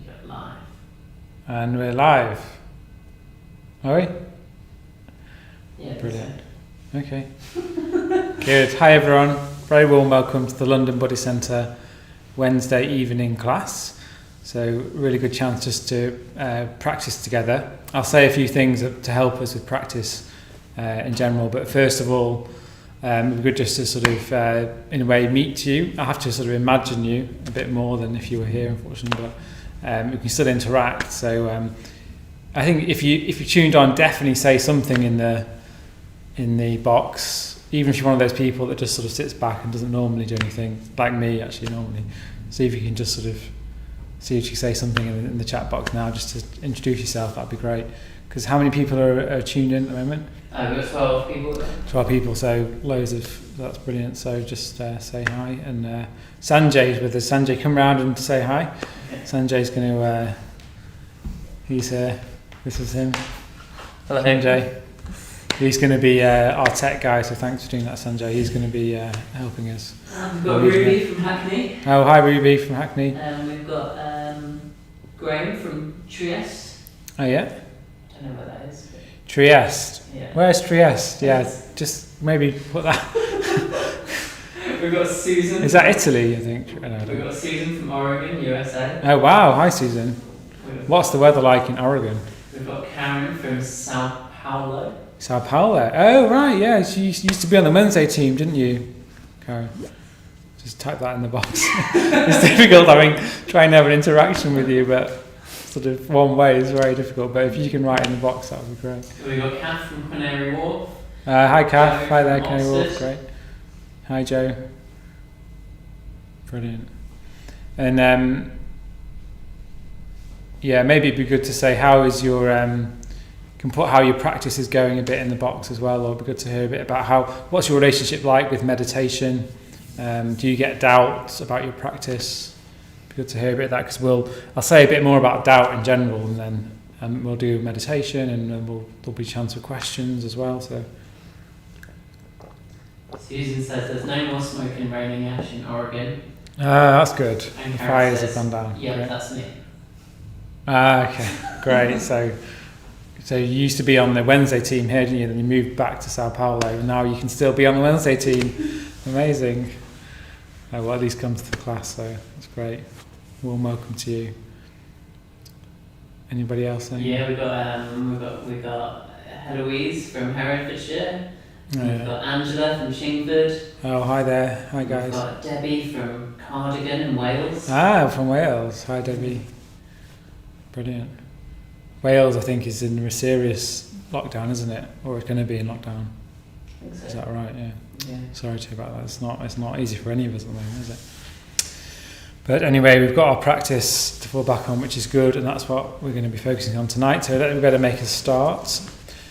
You're live. And we're live. Are we? Yeah. Brilliant. Okay. Good. Hi everyone. Very warm welcome to the London Buddhist Centre Wednesday evening class. So really good chance just to practice together. I'll say a few things to help us with practice in general, but first of all, it'd be good just to sort of, in a way, meet you. I have to sort of imagine you a bit more than if you were here, unfortunately, but we can still interact. So I think if you tuned on, definitely say something in the box, even if you're one of those people that just sort of sits back and doesn't normally do anything, like me actually normally. See if you can just sort of see if you say something in the chat box now, just to introduce yourself. That'd be great. Because how many people are tuned in at the moment? We've got 12 people there. 12 people, so loads of, that's brilliant. So just say hi. And Sanjay's with us. Sanjay, come round and say hi. Okay. Sanjay's going to, he's here. This is him. Hello. Sanjay. He's going to be our tech guy, so thanks for doing that, Sanjay. He's going to be helping us. We've got Ruby from Hackney. Oh, hi Ruby from Hackney. We've got Graham from Trieste. Oh, yeah? I don't know where that is. Trieste. Yeah. Where's Trieste? Yeah, just maybe put that. We've got Susan. Is that Italy, I think? I don't know. We've got Susan from Oregon, USA. Oh, wow. Hi, Susan. What's the weather like in Oregon? We've got Karen from Sao Paulo. Sao Paulo. Oh, right, yeah. You used to be on the Wednesday team, didn't you, Karen? Just type that in the box. It's difficult trying to have an interaction with you, but sort of one way is very difficult. But if you can write in the box, that would be great. We've got Kath from Canary Wharf. Hi, Kath. Hi there, from Canary Wharf. Oxford. Great. Hi, Joe. Brilliant. And yeah, maybe it'd be good to say how is your can put how your practice is going a bit in the box as well, or it'd be good to hear a bit about what's your relationship like with meditation. Do you get doubts about your practice? It'd be good to hear a bit of that, because I'll say a bit more about doubt in general, and then we'll do meditation, and then there'll be a chance for questions as well. So Susan says there's no more smoking raining ash in Oregon. that's good. And The Karen fires says, have gone down. Yeah, Great. that's me. Okay, great. So you used to be on the Wednesday team here, didn't you? Then you moved back to Sao Paulo, and now you can still be on the Wednesday team. Amazing. Well, at least come to the class, so that's great. Warm welcome to you. Anybody else? Yeah, we got Heloise from Herefordshire. We've got Angela from Chingford. Oh, hi there. Hi, guys. We've got Debbie from Cardigan in Wales. From Wales. Hi, Debbie. Brilliant. Wales, I think, is in a serious lockdown, isn't it? Or it's going to be in lockdown. I think so. Is that right? Yeah. Yeah. Sorry to hear about that. It's not easy for any of us at the moment, is it? But anyway, we've got our practice to fall back on, which is good, and that's what we're going to be focusing on tonight. So we better make a start.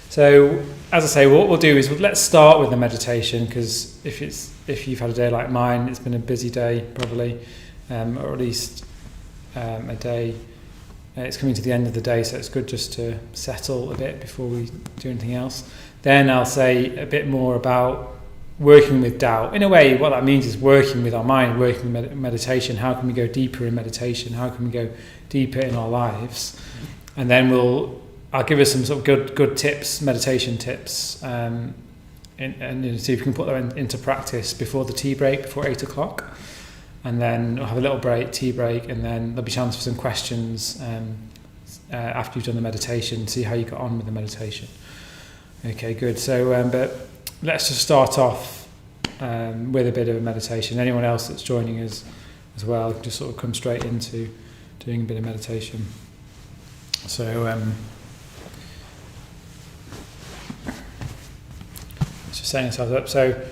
So, as I say, what we'll do is let's start with the meditation, because if you've had a day like mine, it's been a busy day probably, or at least a day. It's coming to the end of the day, so it's good just to settle a bit before we do anything else. Then I'll say a bit more about working with doubt. In a way, what that means is working with our mind, working with meditation. How can we go deeper in meditation? How can we go deeper in our lives? And then I'll give us some sort of good tips, meditation tips, and see if we can put them into practice before the tea break, before 8 o'clock. And then we'll have a little tea break, and then there'll be a chance for some questions after you've done the meditation, see how you got on with the meditation. Okay, good. So, but let's just start off with a bit of a meditation. Anyone else that's joining us as well can just sort of come straight into doing a bit of meditation. So, just setting ourselves up. So,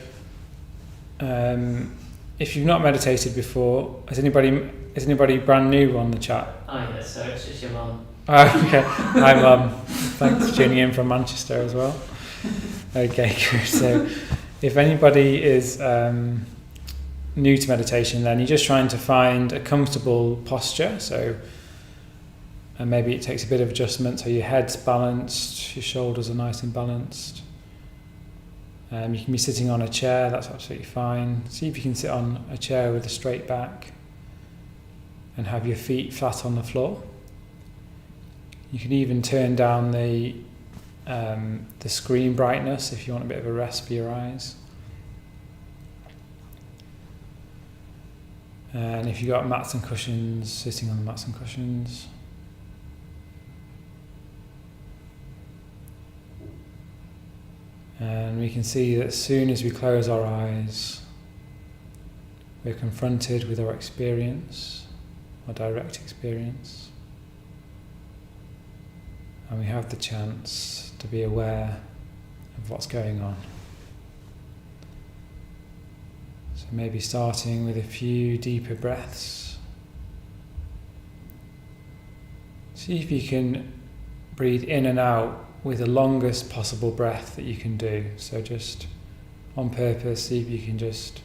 if you've not meditated before, is anybody brand new on the chat? Oh yeah, so it's just your mum. Oh, okay. Hi Mum. Thanks for tuning in from Manchester as well. Okay, good. So if anybody is new to meditation, then you're just trying to find a comfortable posture. So and maybe it takes a bit of adjustment, so your head's balanced, your shoulders are nice and balanced. You can be sitting on a chair, that's absolutely fine. See if you can sit on a chair with a straight back. and have your feet flat on the floor. You can even turn down the screen brightness if you want a bit of a rest for your eyes. And if you've got mats and cushions, sitting on the mats and cushions. And we can see that as soon as we close our eyes, we're confronted with our experience, our direct experience. And we have the chance to be aware of what's going on. So maybe starting with a few deeper breaths. See if you can breathe in and out with the longest possible breath that you can do. So just on purpose, see if you can just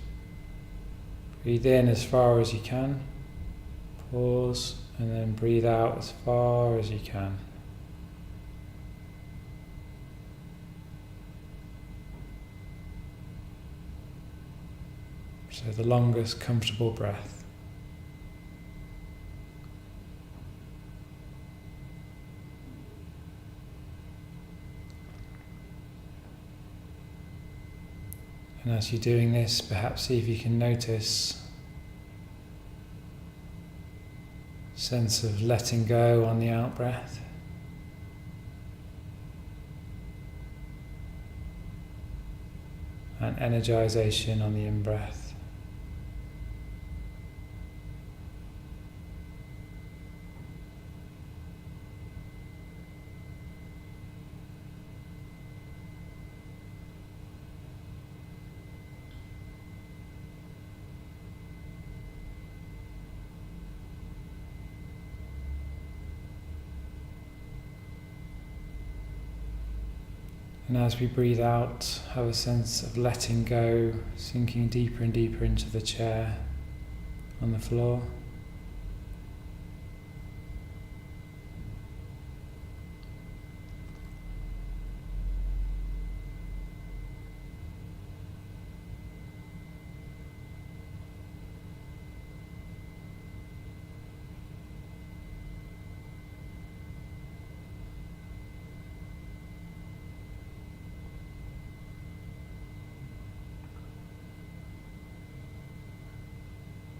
breathe in as far as you can, pause, and then breathe out as far as you can. So the longest comfortable breath. And as you're doing this, perhaps see if you can notice a sense of letting go on the out breath. And energization on the in breath. And as we breathe out, have a sense of letting go, sinking deeper and deeper into the chair on the floor.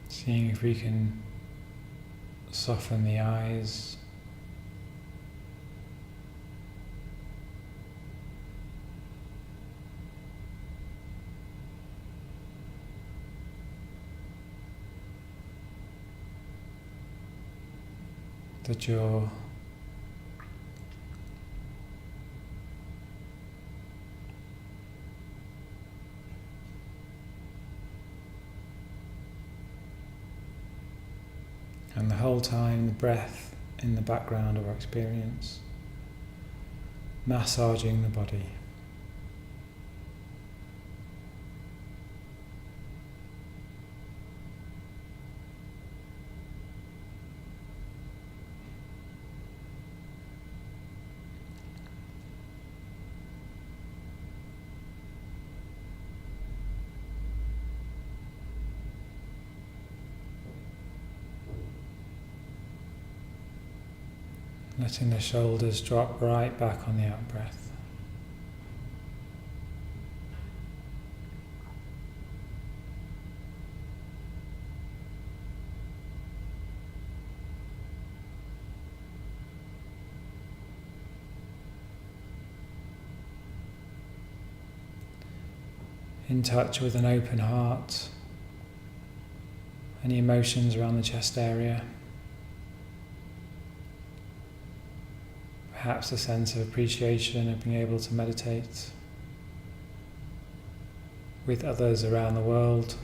Seeing if we can soften the eyes. The jaw. And the whole time, the breath in the background of our experience, massaging the body. Letting the shoulders drop right back on the out breath. In touch with an open heart, any emotions around the chest area. Perhaps a sense of appreciation of being able to meditate with others around the world.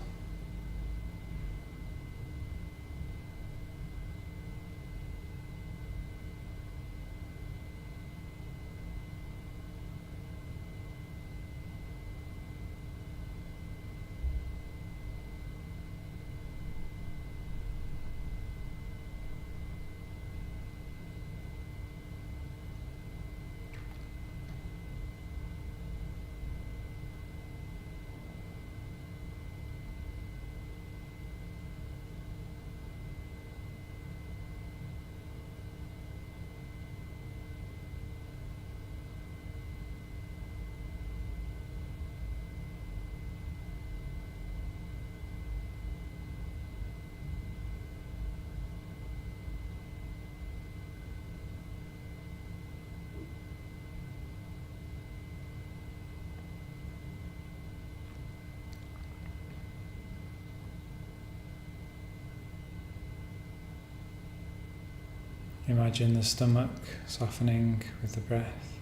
Imagine the stomach softening with the breath.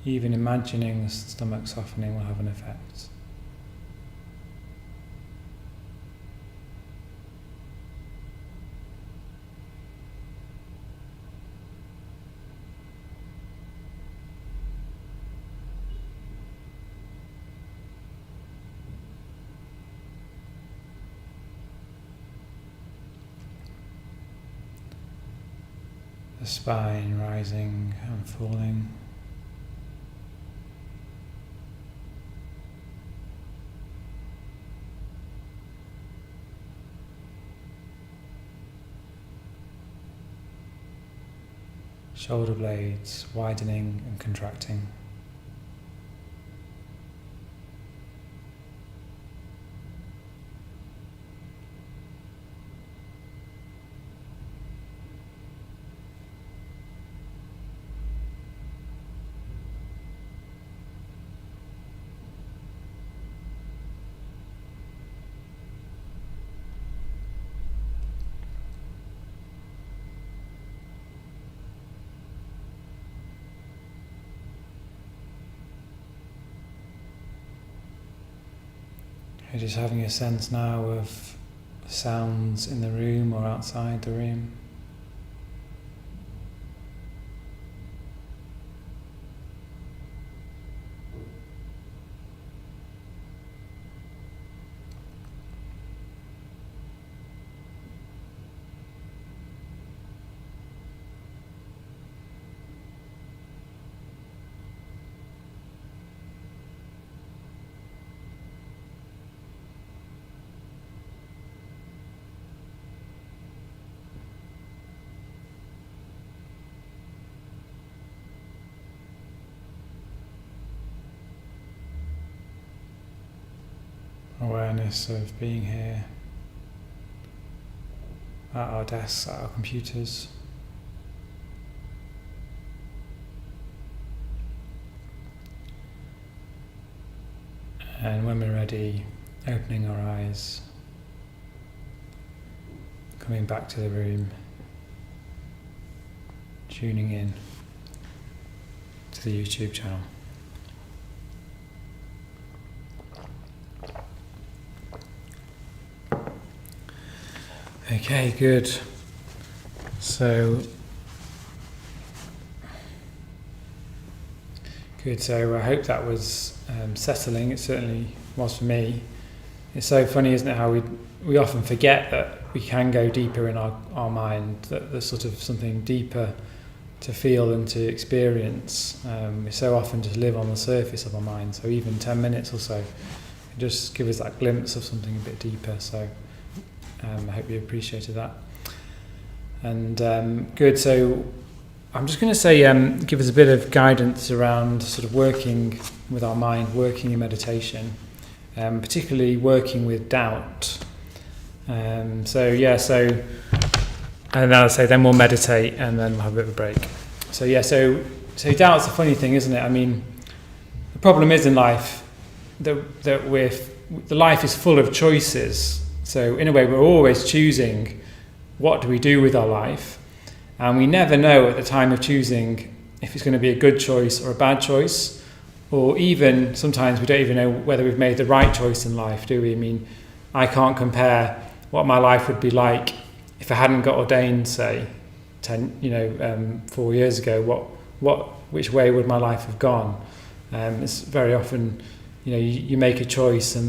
Even imagining the stomach softening will have an effect. The spine rising and falling. Shoulder blades widening and contracting. You're just having a sense now of sounds in the room or outside the room. Awareness of being here at our desks, at our computers. And when we're ready, opening our eyes, coming back to the room, tuning in to the YouTube channel. Okay, good. So I hope that was settling. It certainly was for me. It's so funny, isn't it, how we often forget that we can go deeper in our mind, that there's sort of something deeper to feel and to experience. We so often just live on the surface of our mind, so even 10 minutes or so can just give us that glimpse of something a bit deeper. So I hope you appreciated that. And good, so I'm just going to say, give us a bit of guidance around sort of working with our mind, working in meditation, particularly working with doubt. And then I'll say, then we'll meditate and then we'll have a bit of a break. So doubt's a funny thing, isn't it? I mean, the problem is in life that the life is full of choices. So in a way, we're always choosing what do we do with our life, and we never know at the time of choosing if it's going to be a good choice or a bad choice, or even sometimes we don't even know whether we've made the right choice in life, do we? I mean, I can't compare what my life would be like if I hadn't got ordained, say, 4 years ago. Which way would my life have gone? It's very often, you make a choice and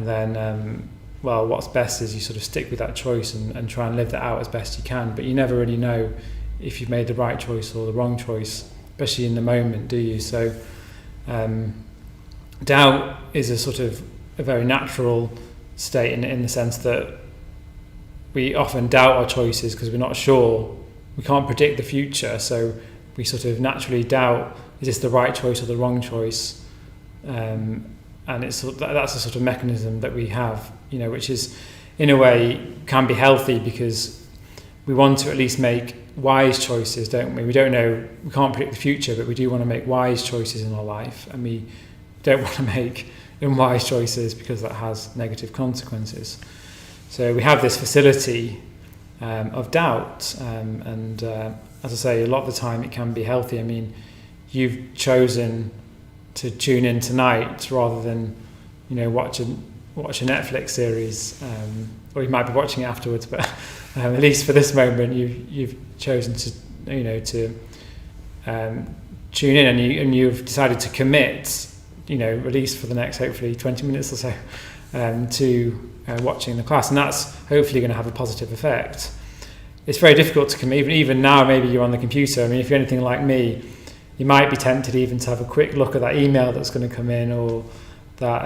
then what's best is you sort of stick with that choice and try and live that out as best you can, but you never really know if you've made the right choice or the wrong choice, especially in the moment, do you? So doubt is a sort of a very natural state in the sense that we often doubt our choices because we're not sure, we can't predict the future, so we sort of naturally doubt, is this the right choice or the wrong choice? And that's a sort of mechanism that we have, which is, in a way, can be healthy because we want to at least make wise choices, don't we? We don't know, we can't predict the future, but we do want to make wise choices in our life, and we don't want to make unwise choices because that has negative consequences. So we have this facility of doubt, and as I say, a lot of the time it can be healthy. I mean, you've chosen to tune in tonight rather than, watch a Netflix series, or you might be watching it afterwards. But at least for this moment, you've chosen to tune in, and you've decided to commit, at least for the next hopefully 20 minutes or so, to watching the class, and that's hopefully going to have a positive effect. It's very difficult to commit, even now. Maybe you're on the computer. I mean, if you're anything like me, you might be tempted even to have a quick look at that email that's going to come in, or that,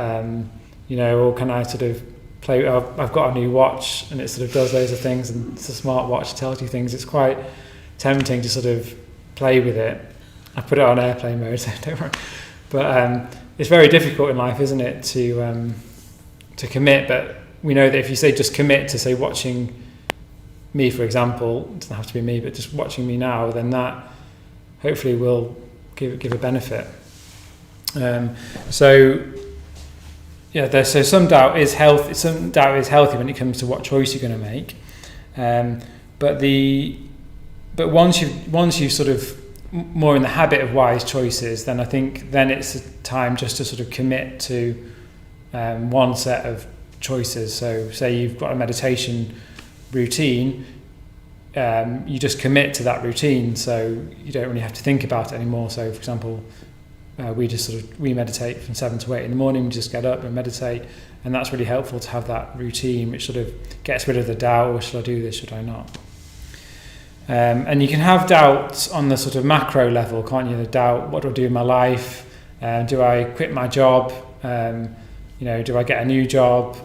or can I sort of play? I've got a new watch, and it sort of does loads of things, and it's a smart watch, it tells you things. It's quite tempting to sort of play with it. I put it on airplane mode, so don't worry. But it's very difficult in life, isn't it, to commit? But we know that if you say just commit to, say, watching me, for example, it doesn't have to be me, but just watching me now, then that hopefully will give a benefit. So some doubt is healthy. Some doubt is healthy when it comes to what choice you're going to make. But once you sort of more in the habit of wise choices, then I think then it's a time just to sort of commit to one set of choices. So say you've got a meditation routine, you just commit to that routine, so you don't really have to think about it anymore. So for example, we meditate from 7 to 8 in the morning. We just get up and meditate, and that's really helpful to have that routine, which sort of gets rid of the doubt, or should I do this, should I not? And you can have doubts on the sort of macro level, can't you? The doubt, what do I do in my life? Do I quit my job? Do I get a new job?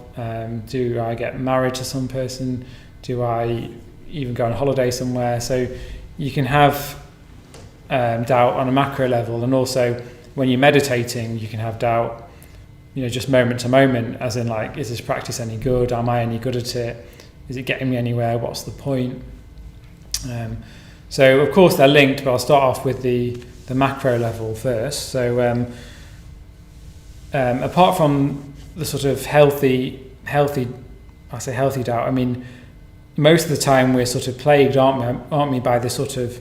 Do I get married to some person? Do I even go on holiday somewhere? So you can have doubt on a macro level, and also when you're meditating, you can have doubt, just moment to moment, as in like, is this practice any good? Am I any good at it? Is it getting me anywhere? What's the point? So of course they're linked, but I'll start off with the macro level first. So apart from the sort of healthy doubt, I mean, most of the time we're sort of plagued, aren't we, by this sort of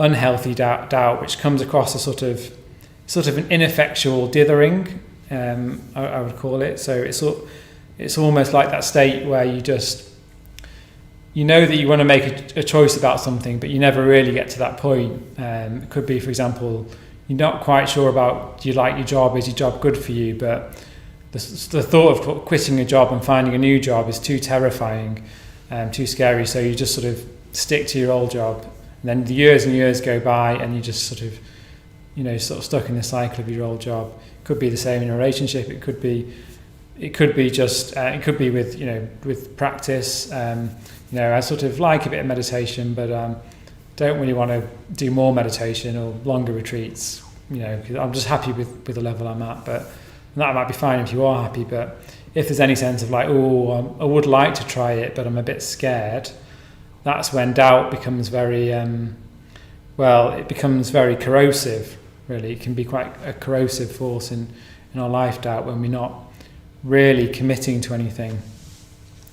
unhealthy doubt, which comes across as sort of an ineffectual dithering, I would call it. So it's almost like that state where you know that you want to make a choice about something, but you never really get to that point. It could be, for example, you're not quite sure about, do you like your job, is your job good for you, but the thought of quitting a job and finding a new job is too terrifying, too scary, so you just sort of stick to your old job, and then the years and years go by, and you just sort of stuck in the cycle of your old job. It could be the same in a relationship. It could be with practice. I sort of like a bit of meditation, but don't really want to do more meditation or longer retreats. Because I'm just happy with the level I'm at. But that might be fine if you are happy. But if there's any sense of like, I would like to try it, but I'm a bit scared, that's when doubt becomes very, it becomes very corrosive. Really, it can be quite a corrosive force in our life, doubt, when we're not really committing to anything.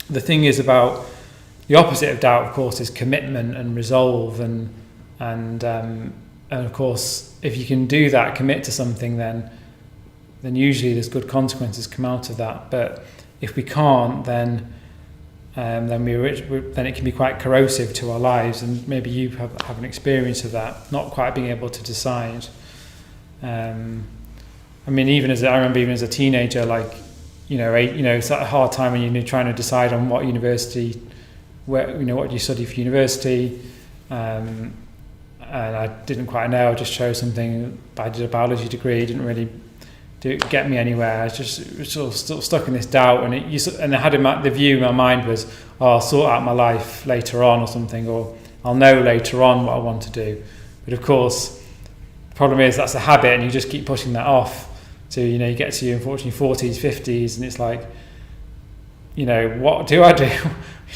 The thing is about the opposite of doubt, of course, is commitment and resolve, and of course, if you can do that, commit to something, then usually there's good consequences come out of that. But if we can't, then it can be quite corrosive to our lives, and maybe you have an experience of that, not quite being able to decide. I remember even as a teenager, like, it's a hard time when you're trying to decide on what university, what do you study for university, and I didn't quite know. I just chose something. I did a biology degree. It didn't really get me anywhere. I was just sort of still stuck in this doubt, and I had the view in my mind was, I'll sort out my life later on or something, or I'll know later on what I want to do. But of course, the problem is that's a habit, and you just keep pushing that off. So, you get to your, unfortunately, 40s, 50s, and it's like, what do I do?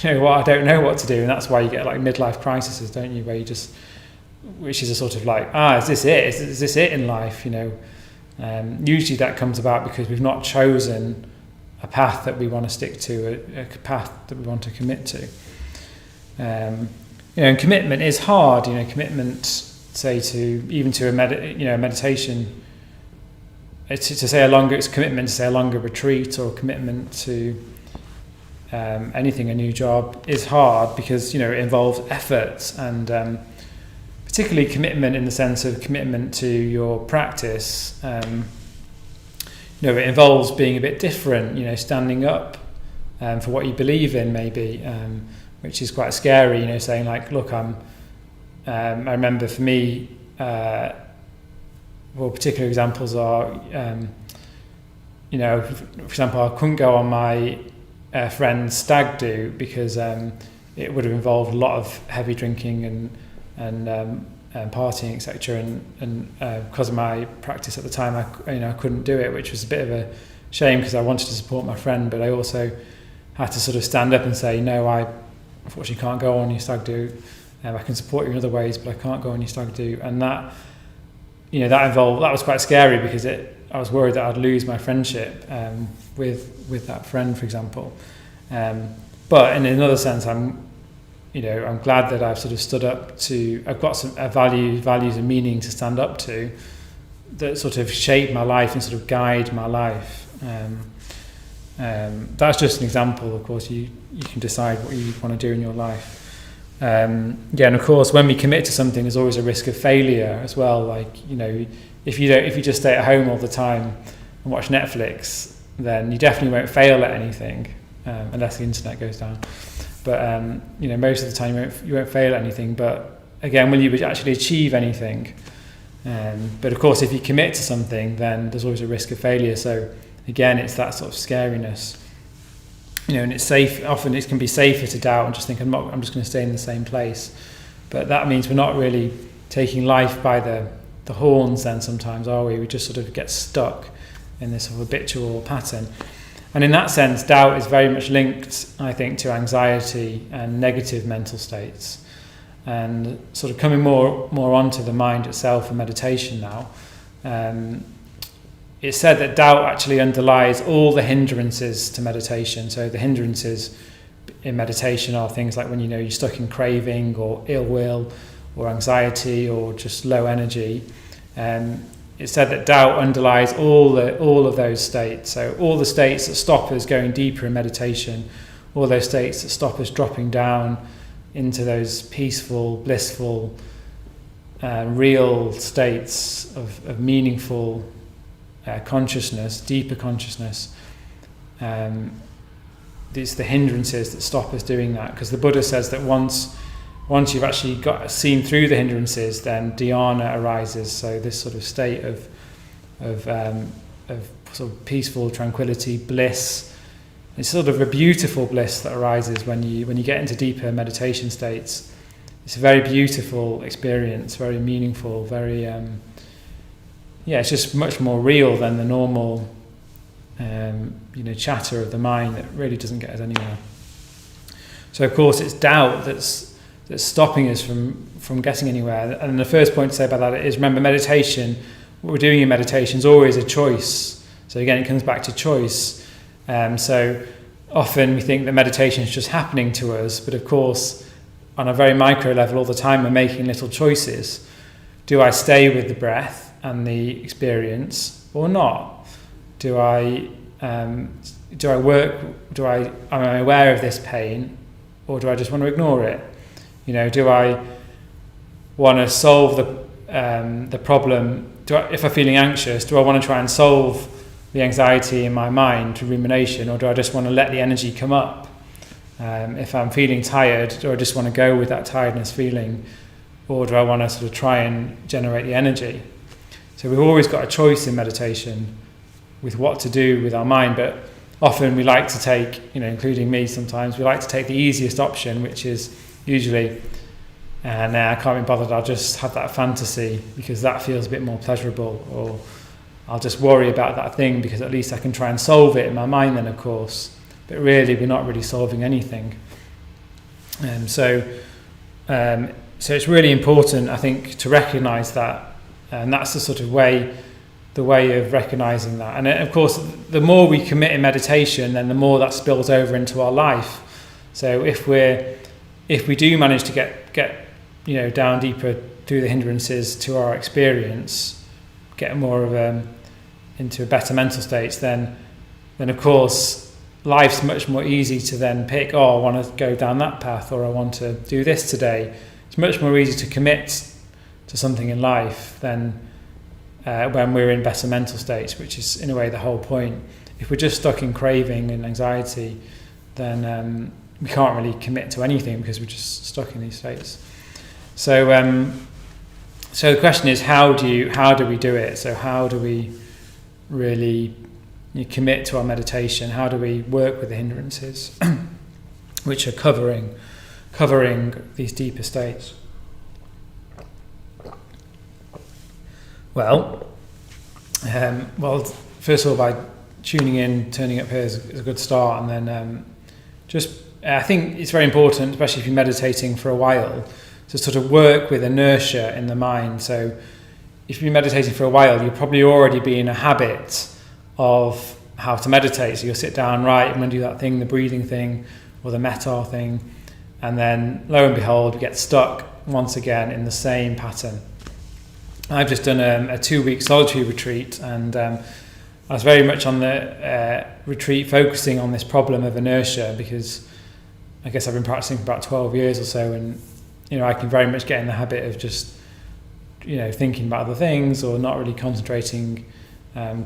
I don't know what to do. And that's why you get like midlife crises, don't you? Where which is a sort of like, is this it? Is this it in life? Usually that comes about because we've not chosen a path that we want to stick to, a path that we want to commit to. And commitment is hard. Commitment, say to a meditation. It's commitment to say a longer retreat, or commitment to anything, a new job, is hard because it involves effort, and particularly commitment in the sense of commitment to your practice. It involves being a bit different, standing up for what you believe in, maybe, which is quite scary, saying like, look, I remember for me, particular examples are, for example, I couldn't go on my friend's stag do because it would have involved a lot of heavy drinking and partying, etc. And because of my practice at the time, I couldn't do it, which was a bit of a shame because I wanted to support my friend, but I also had to sort of stand up and say, no, I unfortunately can't go on your stag do. I can support you in other ways, but I can't go on your stag do. And that was quite scary because I was worried that I'd lose my friendship with that friend, for example. But in another sense, I'm glad that I've sort of stood up to. I've got some values and meaning to stand up to that sort of shape my life and sort of guide my life. That's just an example. Of course, you can decide what you want to do in your life. And of course, when we commit to something, there's always a risk of failure as well. Like, if you just stay at home all the time and watch Netflix, then you definitely won't fail at anything, unless the internet goes down. But most of the time you won't fail at anything. But again, will you actually achieve anything? But of course, if you commit to something, then there's always a risk of failure. So again, it's that sort of scariness. And it's safe. Often it can be safer to doubt and just think, I'm just going to stay in the same place. But that means we're not really taking life by the horns then sometimes, are we? We just sort of get stuck in this sort of habitual pattern. And in that sense, doubt is very much linked, I think, to anxiety and negative mental states. And sort of coming more onto the mind itself and meditation now, it's said that doubt actually underlies all the hindrances to meditation. So the hindrances in meditation are things like when you're stuck in craving or ill will or anxiety or just low energy. It's said that doubt underlies all of those states. So all the states that stop us going deeper in meditation, all those states that stop us dropping down into those peaceful, blissful, real states of meaningful consciousness, deeper consciousness. It's the hindrances that stop us doing that, because the Buddha says that once you've actually seen through the hindrances, then dhyana arises. So this sort of state of sort of peaceful tranquility, bliss. It's sort of a beautiful bliss that arises when you get into deeper meditation states. It's a very beautiful experience, very meaningful, very it's just much more real than the normal chatter of the mind that really doesn't get us anywhere. So of course it's doubt that's stopping us from getting anywhere. And the first point to say about that is, remember, meditation, what we're doing in meditation is always a choice. So again, it comes back to choice. So often we think that meditation is just happening to us, but of course on a very micro level all the time we're making little choices. Do I stay with the breath and the experience or not? Am I aware of this pain, or do I just want to ignore it? Do I want to solve the problem? If I'm feeling anxious, do I want to try and solve the anxiety in my mind through rumination, or do I just want to let the energy come up? If I'm feeling tired, do I just want to go with that tiredness feeling, or do I want to sort of try and generate the energy? So we've always got a choice in meditation with what to do with our mind, but often we like to take, including me sometimes, we like to take the easiest option, which is usually, I can't be bothered, I'll just have that fantasy because that feels a bit more pleasurable, or I'll just worry about that thing because at least I can try and solve it in my mind then, of course. But really, we're not really solving anything. So it's really important, I think, to recognise that. And that's the sort of way the way of recognizing that. And of course, the more we commit in meditation, then the more that spills over into our life. So if we do manage to get down deeper through the hindrances to our experience, get more of into a better mental states, then of course life's much more easy to then pick, I want to go down that path, or I want to do this today. It's much more easy to commit to something in life than when we're in better mental states, which is in a way the whole point. If we're just stuck in craving and anxiety, then we can't really commit to anything because we're just stuck in these states. So the question is, how do we do it? So how do we really commit to our meditation? How do we work with the hindrances which are covering these deeper states? Well, first of all, by tuning in, turning up here is a good start, and then I think it's very important, especially if you're meditating for a while, to sort of work with inertia in the mind. So if you're meditating for a while, you'll probably already be in a habit of how to meditate. So you'll sit down, right, I'm going to do that thing, the breathing thing, or the metta thing, and then lo and behold, we get stuck once again in the same pattern. I've just done a 2-week solitary retreat, and I was very much on the retreat focusing on this problem of inertia, because I guess I've been practicing for about 12 years or so, and I can very much get in the habit of just thinking about other things or not really concentrating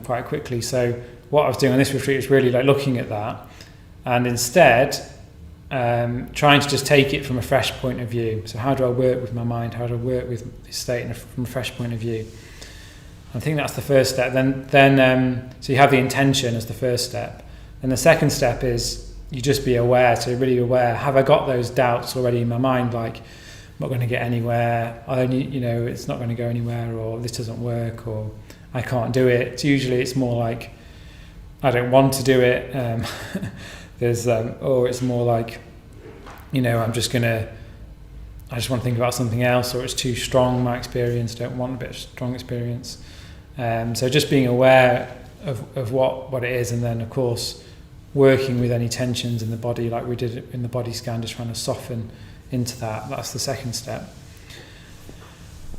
quite quickly. So what I was doing on this retreat was really like looking at that, and instead trying to just take it from a fresh point of view. So how do I work with my mind? How do I work with this state from a fresh point of view? I think that's the first step. Then so you have the intention as the first step. And the second step is you just be aware. So you're really aware. Have I got those doubts already in my mind? Like, I'm not going to get anywhere. It's not going to go anywhere, or this doesn't work, or I can't do it. So usually it's more like I don't want to do it. Or it's more like, I just want to think about something else, or it's too strong, my experience, don't want a bit of strong experience. So just being aware of what it is, and then of course working with any tensions in the body, like we did in the body scan, just trying to soften into that. That's the second step.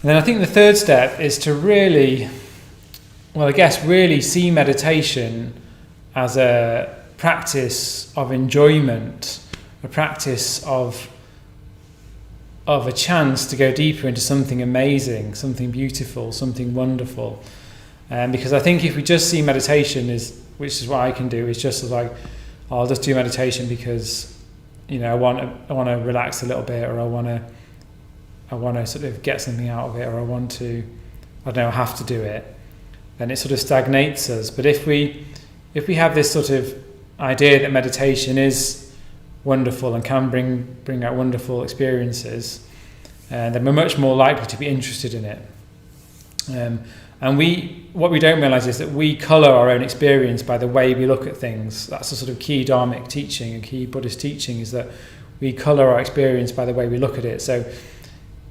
And then I think the third step is to really see meditation as a practice of enjoyment, a practice of a chance to go deeper into something amazing, something beautiful, something wonderful. Because I think if we just see meditation which is what I can do, is just like, I'll just do meditation because I want to relax a little bit, or I want to sort of get something out of it, or I have to do it, then it sort of stagnates us. But if we have this sort of idea that meditation is wonderful and can bring out wonderful experiences, then we're much more likely to be interested in it. And what we don't realise is that we colour our own experience by the way we look at things. That's a sort of key Dharmic teaching, a key Buddhist teaching, is that we colour our experience by the way we look at it. So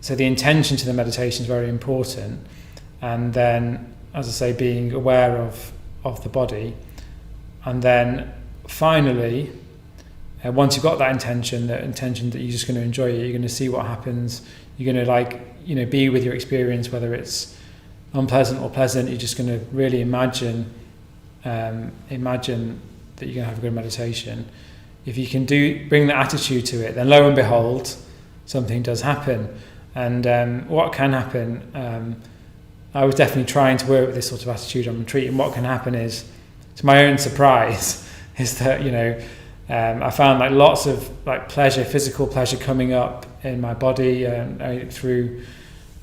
the intention to the meditation is very important. And then, as I say, being aware of the body. And then finally, once you've got that intention that you're just going to enjoy it, you're going to see what happens, you're going to be with your experience, whether it's unpleasant or pleasant. You're just going to really imagine that you're going to have a good meditation. If you can bring that attitude to it, then lo and behold, something does happen. And what can happen, I was definitely trying to work with this sort of attitude on retreat, and what can happen is, to my own surprise, is that I found like lots of like pleasure, physical pleasure coming up in my body, I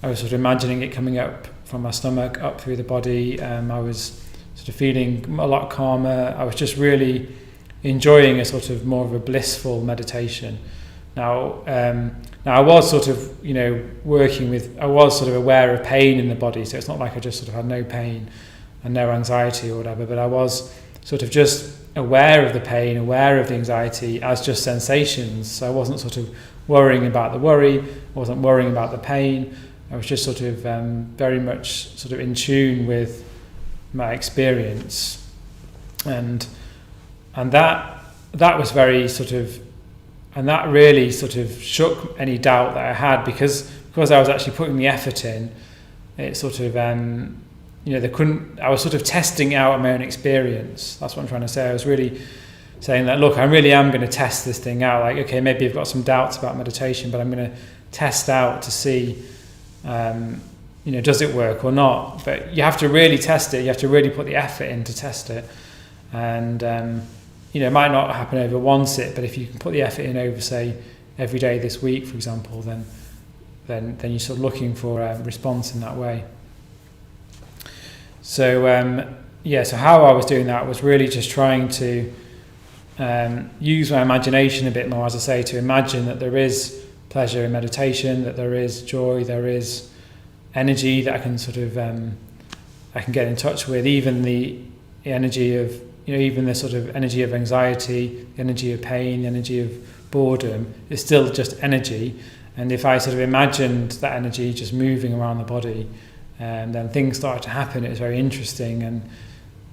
was sort of imagining it coming up from my stomach up through the body. I was sort of feeling a lot calmer. I was just really enjoying a sort of more of a blissful meditation. Now I was sort of I was sort of aware of pain in the body, so it's not like I just sort of had no pain and no anxiety or whatever, but I was sort of just aware of the pain, aware of the anxiety as just sensations. So I wasn't sort of worrying about the worry, I wasn't worrying about the pain. I was just sort of very much sort of in tune with my experience, and that was very sort of, and that really sort of shook any doubt that I had, because I was actually putting the effort in. It sort of I was sort of testing out my own experience. That's what I'm trying to say. I was really saying that, look, I really am going to test this thing out. Like, okay, maybe I've got some doubts about meditation, but I'm going to test out to see, does it work or not? But you have to really test it. You have to really put the effort in to test it. And, it might not happen over one sit, but if you can put the effort in over, say, every day this week, for example, then you're sort of looking for a response in that way. So, so how I was doing that was really just trying to use my imagination a bit more, as I say, to imagine that there is pleasure in meditation, that there is joy, there is energy that I can sort of I can get in touch with, even the energy of even the sort of energy of anxiety, the energy of pain, the energy of boredom is still just energy. And if I sort of imagined that energy just moving around the body, and then things started to happen, it was very interesting, and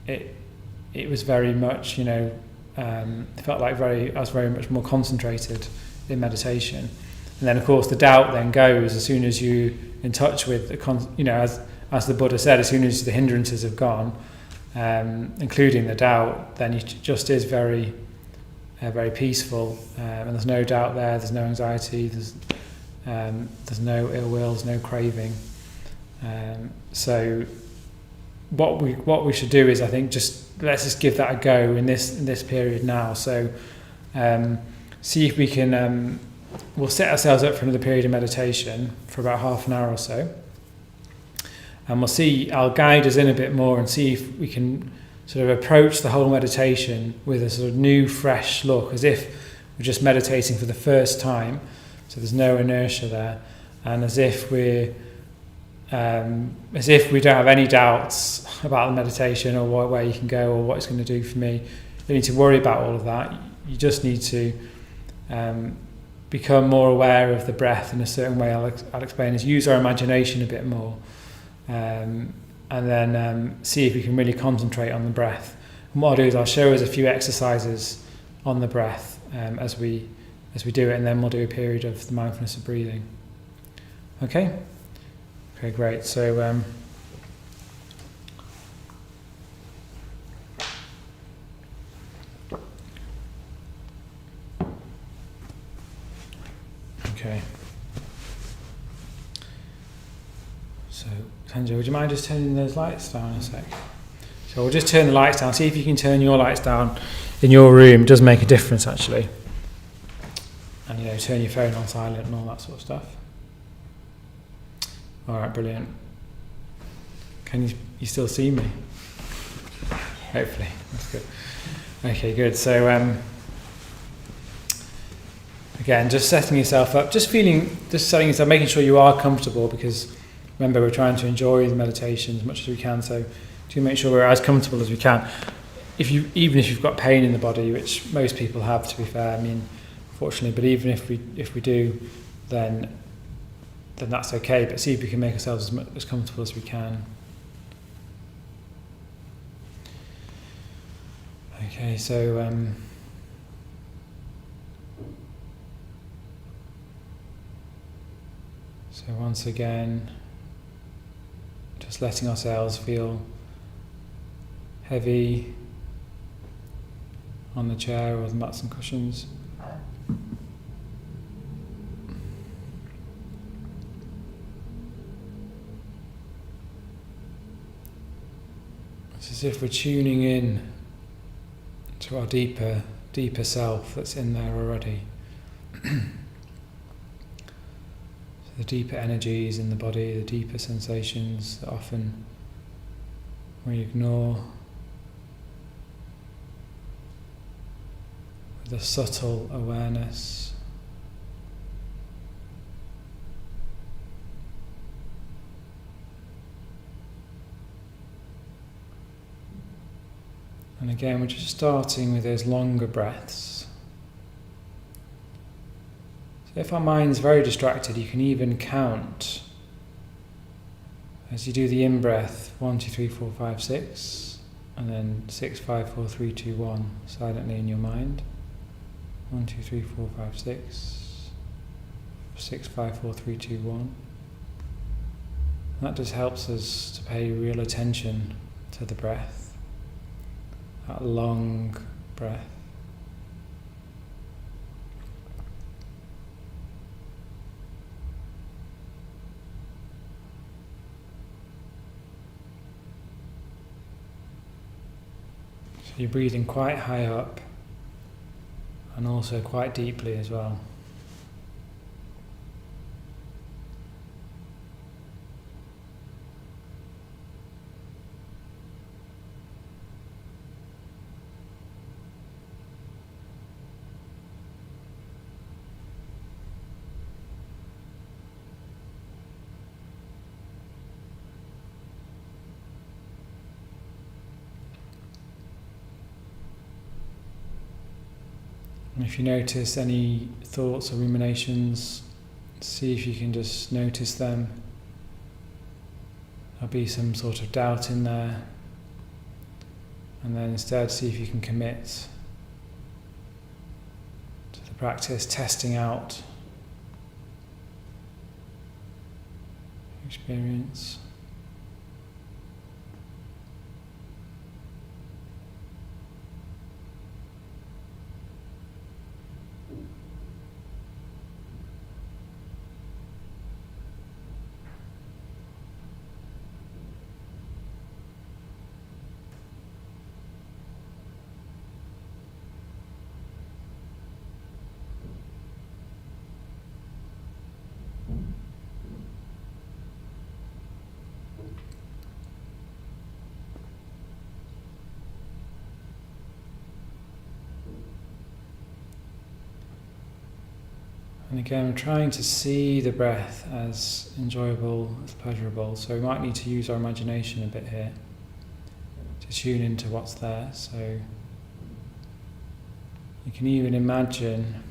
it was very much it felt like I was very much more concentrated in meditation. And then of course the doubt then goes as soon as you're in touch with as the Buddha said, as soon as the hindrances have gone, including the doubt, then it just is very very peaceful, and there's no doubt there's no anxiety, there's no ill will, there's no craving. So what we should do is, I think, let's just give that a go in this period now. So see if we can we'll set ourselves up for another period of meditation for about half an hour or so, and we'll see, I'll guide us in a bit more and see if we can sort of approach the whole meditation with a sort of new, fresh look, as if we're just meditating for the first time, so there's no inertia there, and as if we don't have any doubts about the meditation or where you can go or what it's going to do for me. You don't need to worry about all of that. You just need to become more aware of the breath in a certain way. I'll explain is use our imagination a bit more, and then see if we can really concentrate on the breath. And what I'll do is I'll show us a few exercises on the breath as we do it, and then we'll do a period of the mindfulness of breathing. Okay, great. So so Sanjay, would you mind just turning those lights down a sec? So we'll just turn the lights down. See if you can turn your lights down in your room. It does make a difference, actually. And turn your phone on silent and all that sort of stuff. All right, brilliant. Can you still see me? Hopefully, that's good. Okay, good. So again, just setting yourself up, just setting yourself, making sure you are comfortable, because remember, we're trying to enjoy the meditation as much as we can. So do make sure we're as comfortable as we can. Even if you've got pain in the body, which most people have, to be fair, I mean, unfortunately, but even if we do, then that's okay. But see if we can make ourselves as comfortable as we can. Okay, so once again, just letting ourselves feel heavy on the chair or the mats and cushions. It's as if we're tuning in to our deeper self that's in there already. The deeper energies in the body, the deeper sensations that often we ignore, with a subtle awareness. And again, we're just starting with those longer breaths. So if our mind's very distracted, you can even count As you do the in-breath, 1, 2, 3, 4, 5, 6, and then 6, 5, 4, 3, 2, 1, silently in your mind. 1, 2, 3, 4, 5, 6, 6, 5, 4, 3, 2, 1. That just helps us to pay real attention to the breath, that long breath. So you're breathing quite high up and also quite deeply as well. And if you notice any thoughts or ruminations, see if you can just notice them. There'll be some sort of doubt in there. And then instead see if you can commit to the practice, testing out experience. And again, I'm trying to see the breath as enjoyable, as pleasurable. So we might need to use our imagination a bit here to tune into what's there. So you can even imagine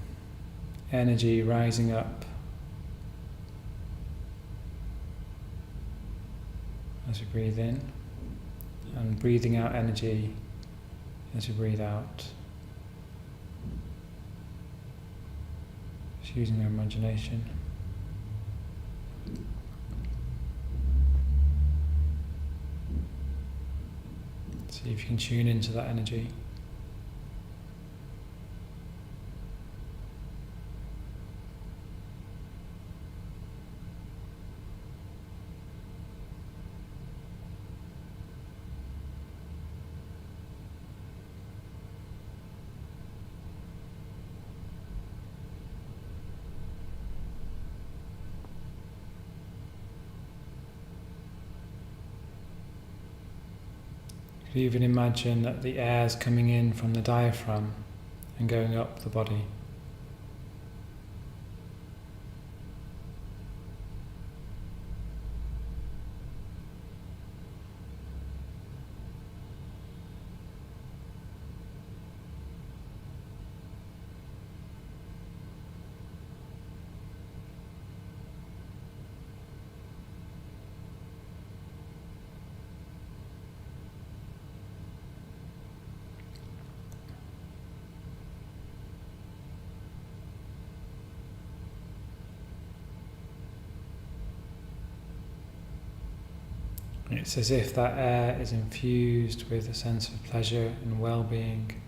energy rising up as we breathe in, and breathing out energy as we breathe out. Just using our imagination. See if you can tune into that energy. You could even imagine that the air is coming in from the diaphragm and going up the body. It's as if that air is infused with a sense of pleasure and well-being,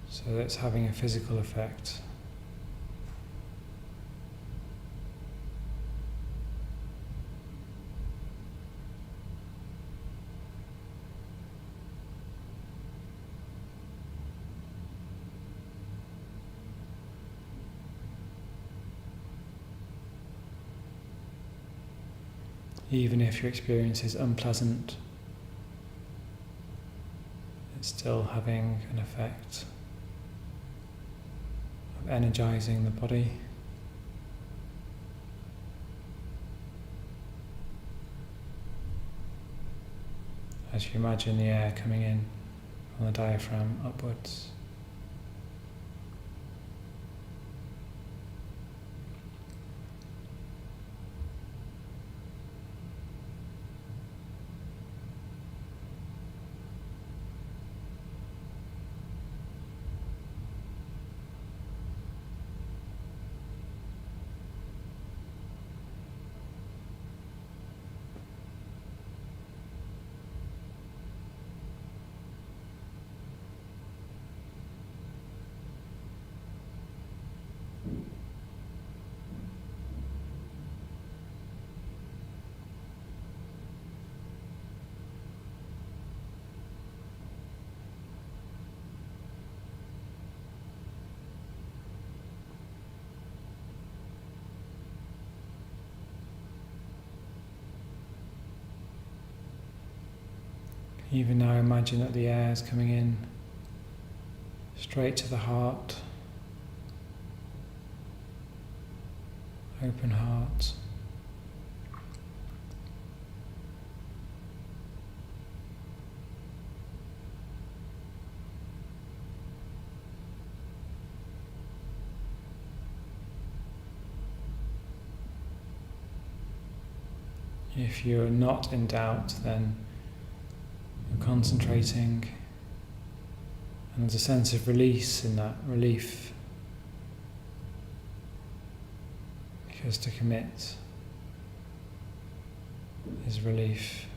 so that it's having a physical effect. Even if your experience is unpleasant, it's still having an effect of energizing the body. As you imagine the air coming in from the diaphragm upwards. Even now, imagine that the air is coming in straight to the heart. Open heart. If you're not in doubt, then you're concentrating, and there's a sense of release in that, relief. Because to commit is relief.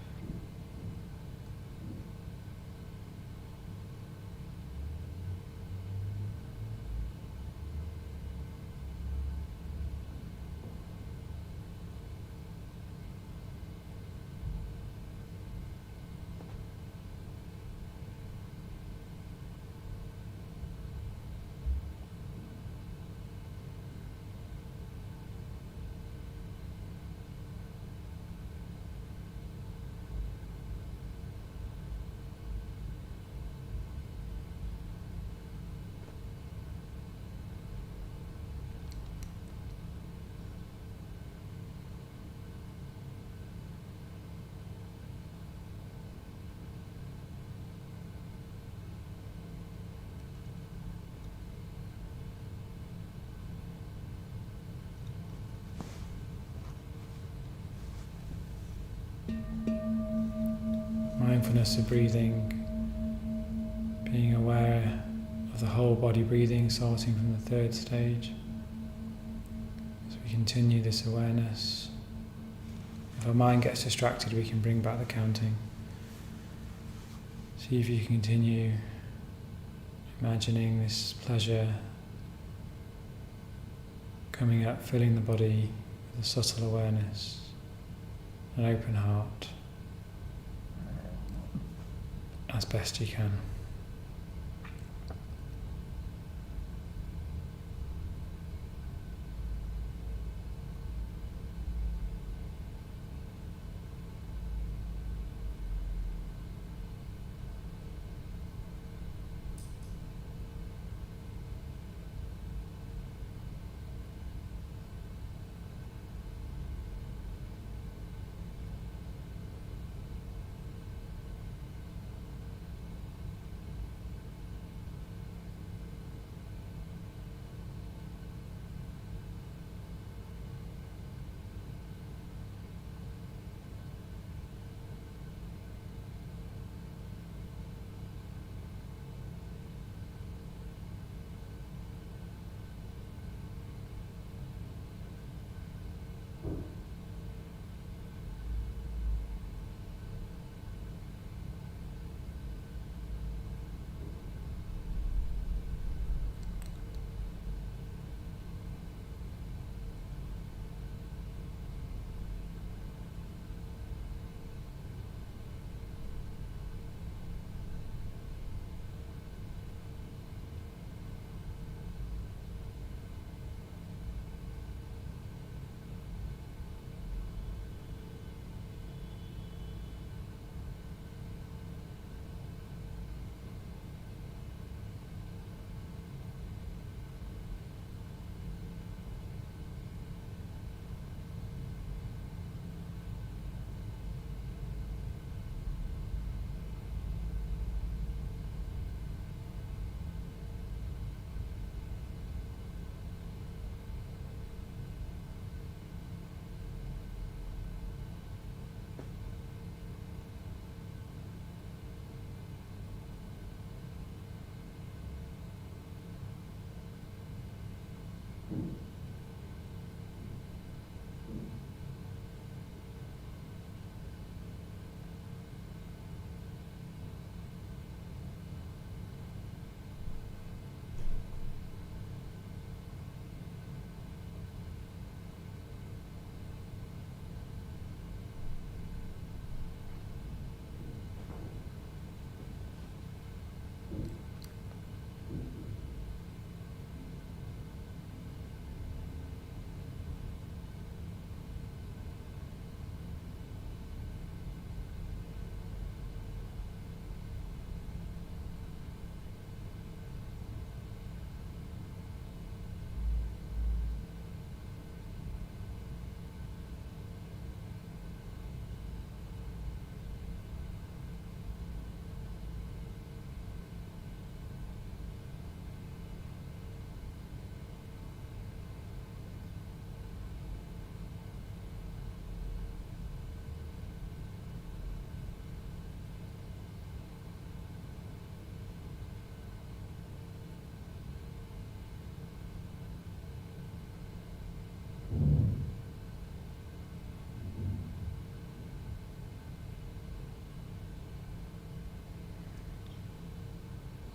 Mindfulness of breathing, being aware of the whole body breathing, starting from the third stage. As we continue this awareness, if our mind gets distracted, we can bring back the counting. See if you can continue imagining this pleasure coming up, filling the body with a subtle awareness, an open heart, as best you can.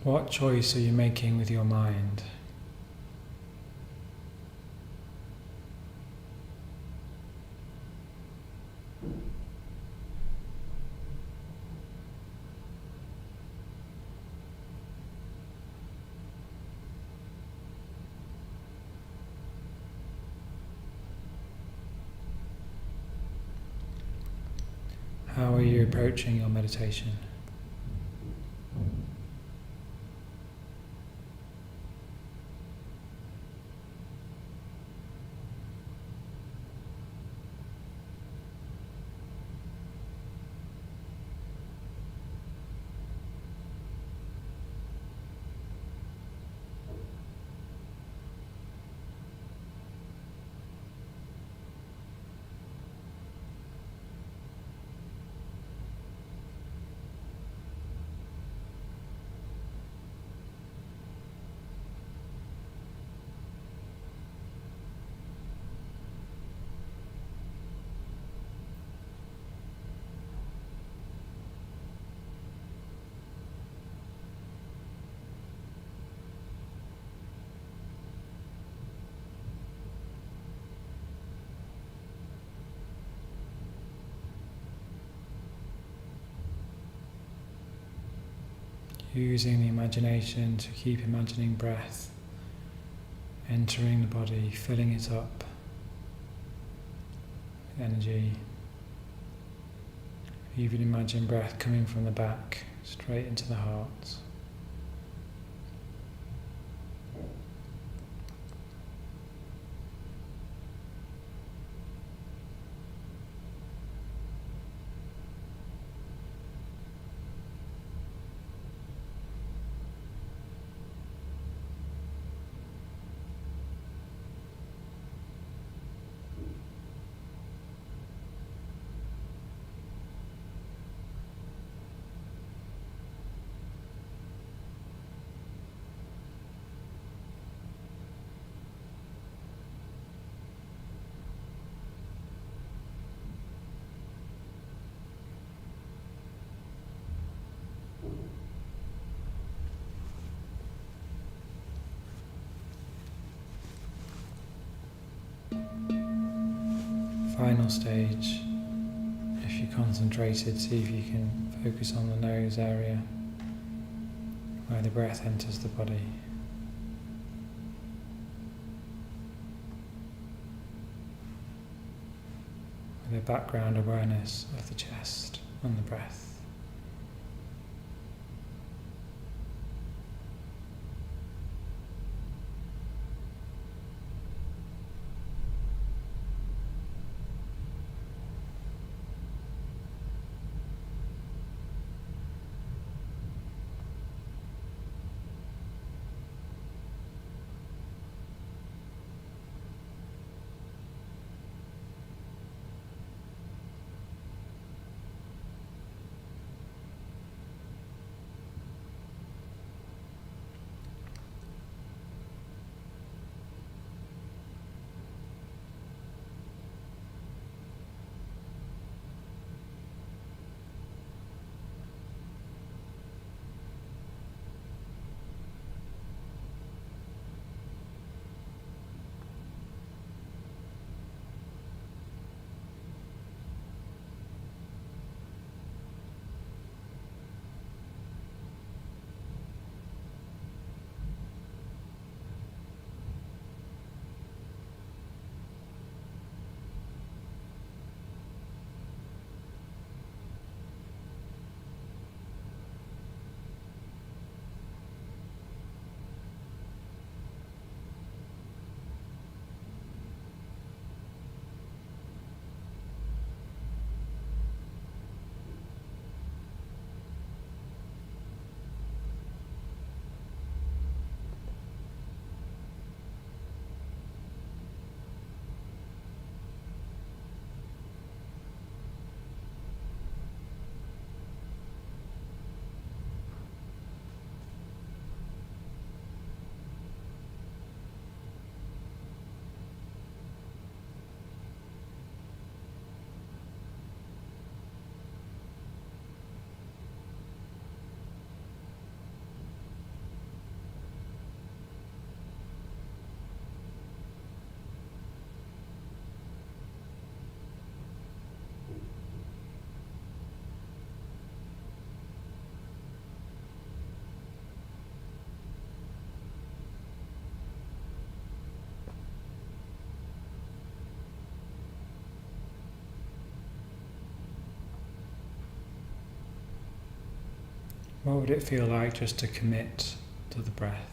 What choice are you making with your mind? How are you approaching your meditation? Using the imagination to keep imagining breath entering the body, filling it up with energy. Even imagine breath coming from the back straight into the heart. Final stage, if you're concentrated, see if you can focus on the nose area where the breath enters the body. With a background awareness of the chest and the breath. What would it feel like just to commit to the breath?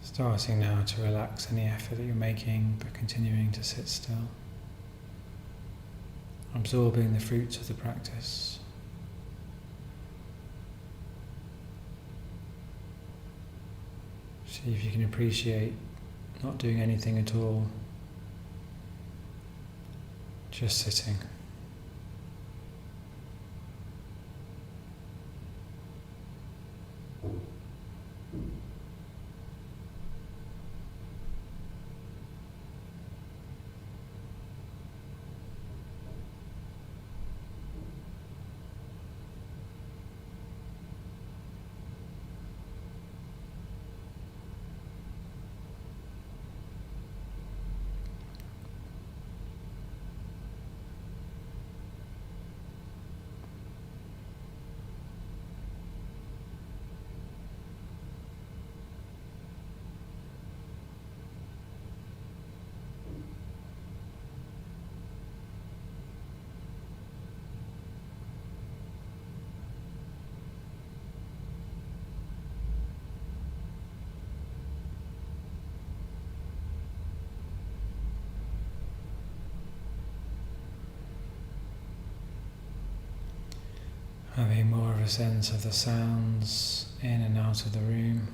Starting now to relax any effort that you're making, but continuing to sit still. Absorbing the fruits of the practice. See if you can appreciate not doing anything at all, just sitting. Having more of a sense of the sounds in and out of the room.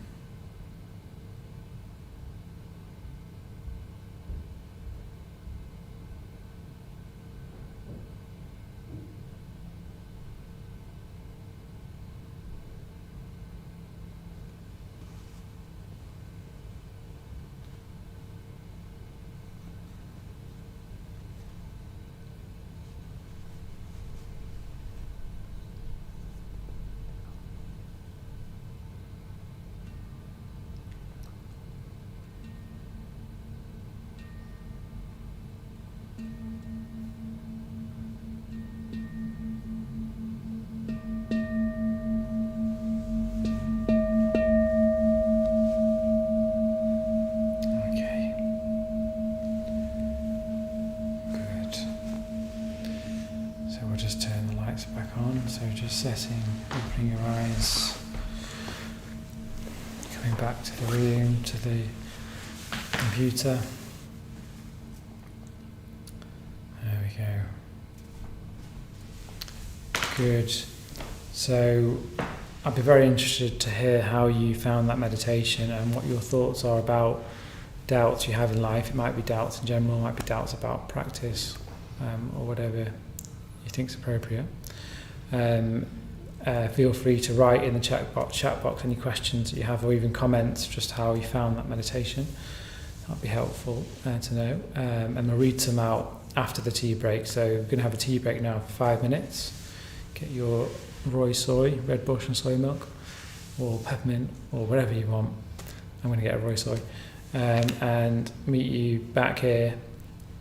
So just setting, opening your eyes, coming back to the room, to the computer. There we go. Good. So I'd be very interested to hear how you found that meditation and what your thoughts are about doubts you have in life. It might be doubts in general, it might be doubts about practice, or whatever you think is appropriate. Feel free to write in the chat box any questions that you have, or even comments, just how you found that meditation. That'd be helpful to know. And we'll read some out after the tea break. So we're going to have a tea break now for 5 minutes. Get your Roy soy, red bush and soy milk, or peppermint, or whatever you want. I'm going to get a Roy soy. And meet you back here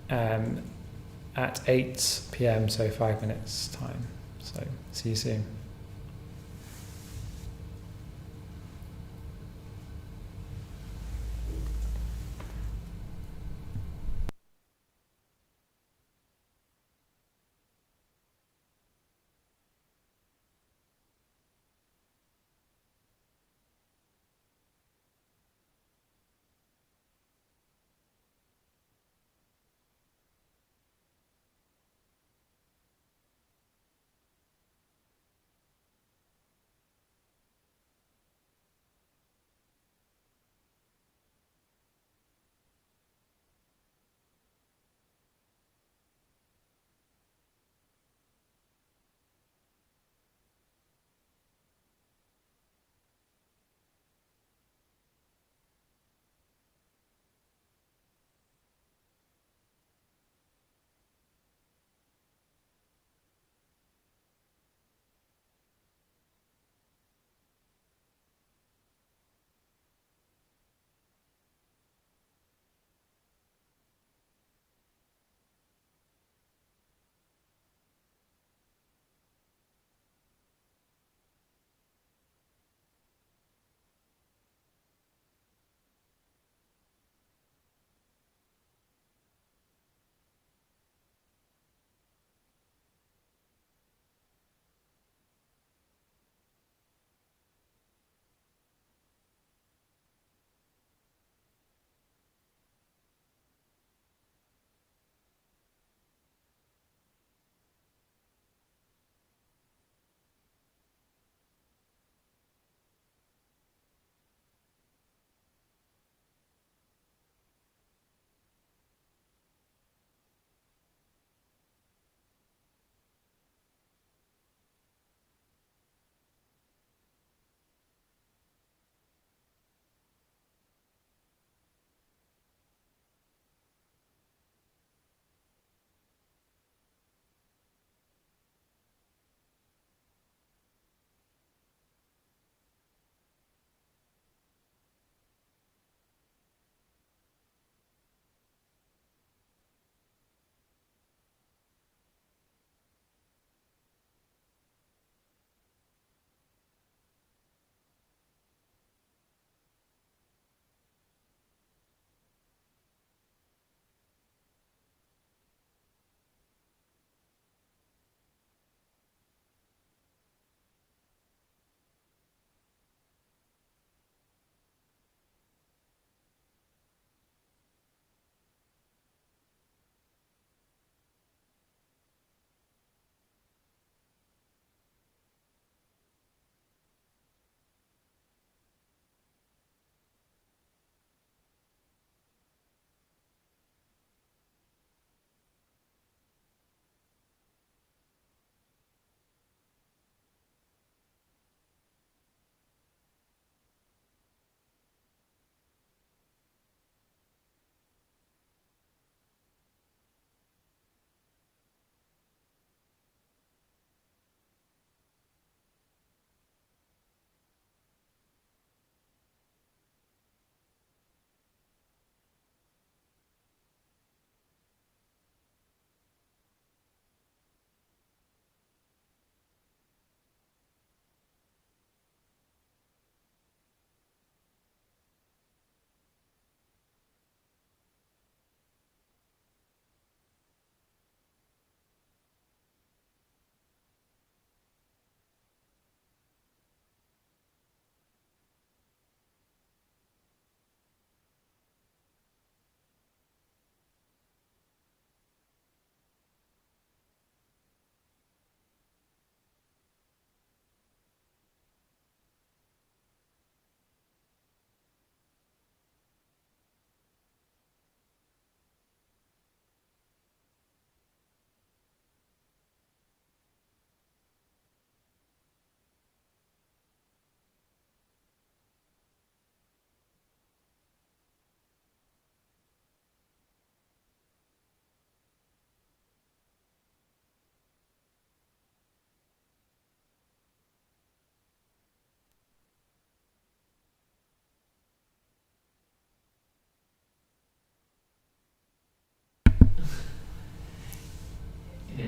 at 8 p.m, so 5 minutes time. So see you soon.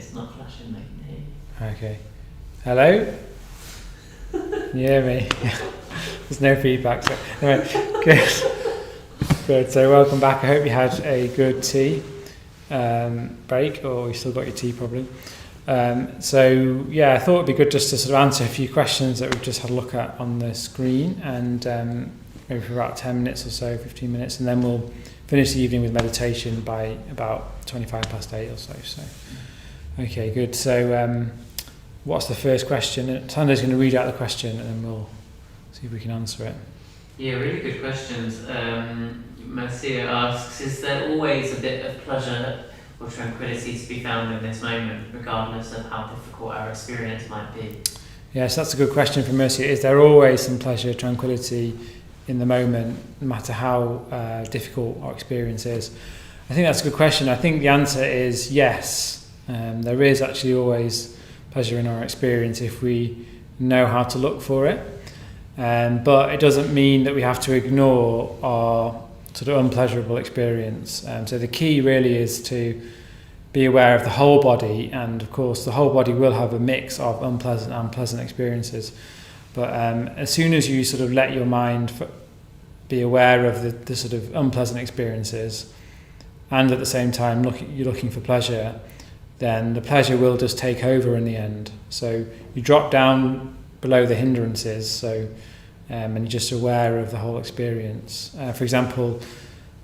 it's not flashing like me. Okay. Hello? Can you hear me? There's no feedback. So anyway, good. Good. So welcome back. I hope you had a good tea break, or you still got your tea probably. So yeah, I thought it'd be good just to sort of answer a few questions that we've just had a look at on the screen, and maybe for about 10 minutes or so, 15 minutes, and then we'll finish the evening with meditation by about 8:25 or so. So, okay, good. So what's the first question? Sandra's going to read out the question and then we'll see if we can answer it. Yeah, really good questions. Marcia asks, is there always a bit of pleasure or tranquility to be found in this moment, regardless of how difficult our experience might be? Yes, that's a good question from Mercy. Is there always some pleasure, tranquility in the moment, no matter how difficult our experience is? I think that's a good question. I think the answer is yes. There is actually always pleasure in our experience if we know how to look for it. But it doesn't mean that we have to ignore our sort of unpleasurable experience. So the key really is to be aware of the whole body, and of course the whole body will have a mix of unpleasant and pleasant experiences. But as soon as you sort of let your mind be aware of the sort of unpleasant experiences, and at the same time you're looking for pleasure, then the pleasure will just take over in the end. So you drop down below the hindrances, so and you're just aware of the whole experience. For example,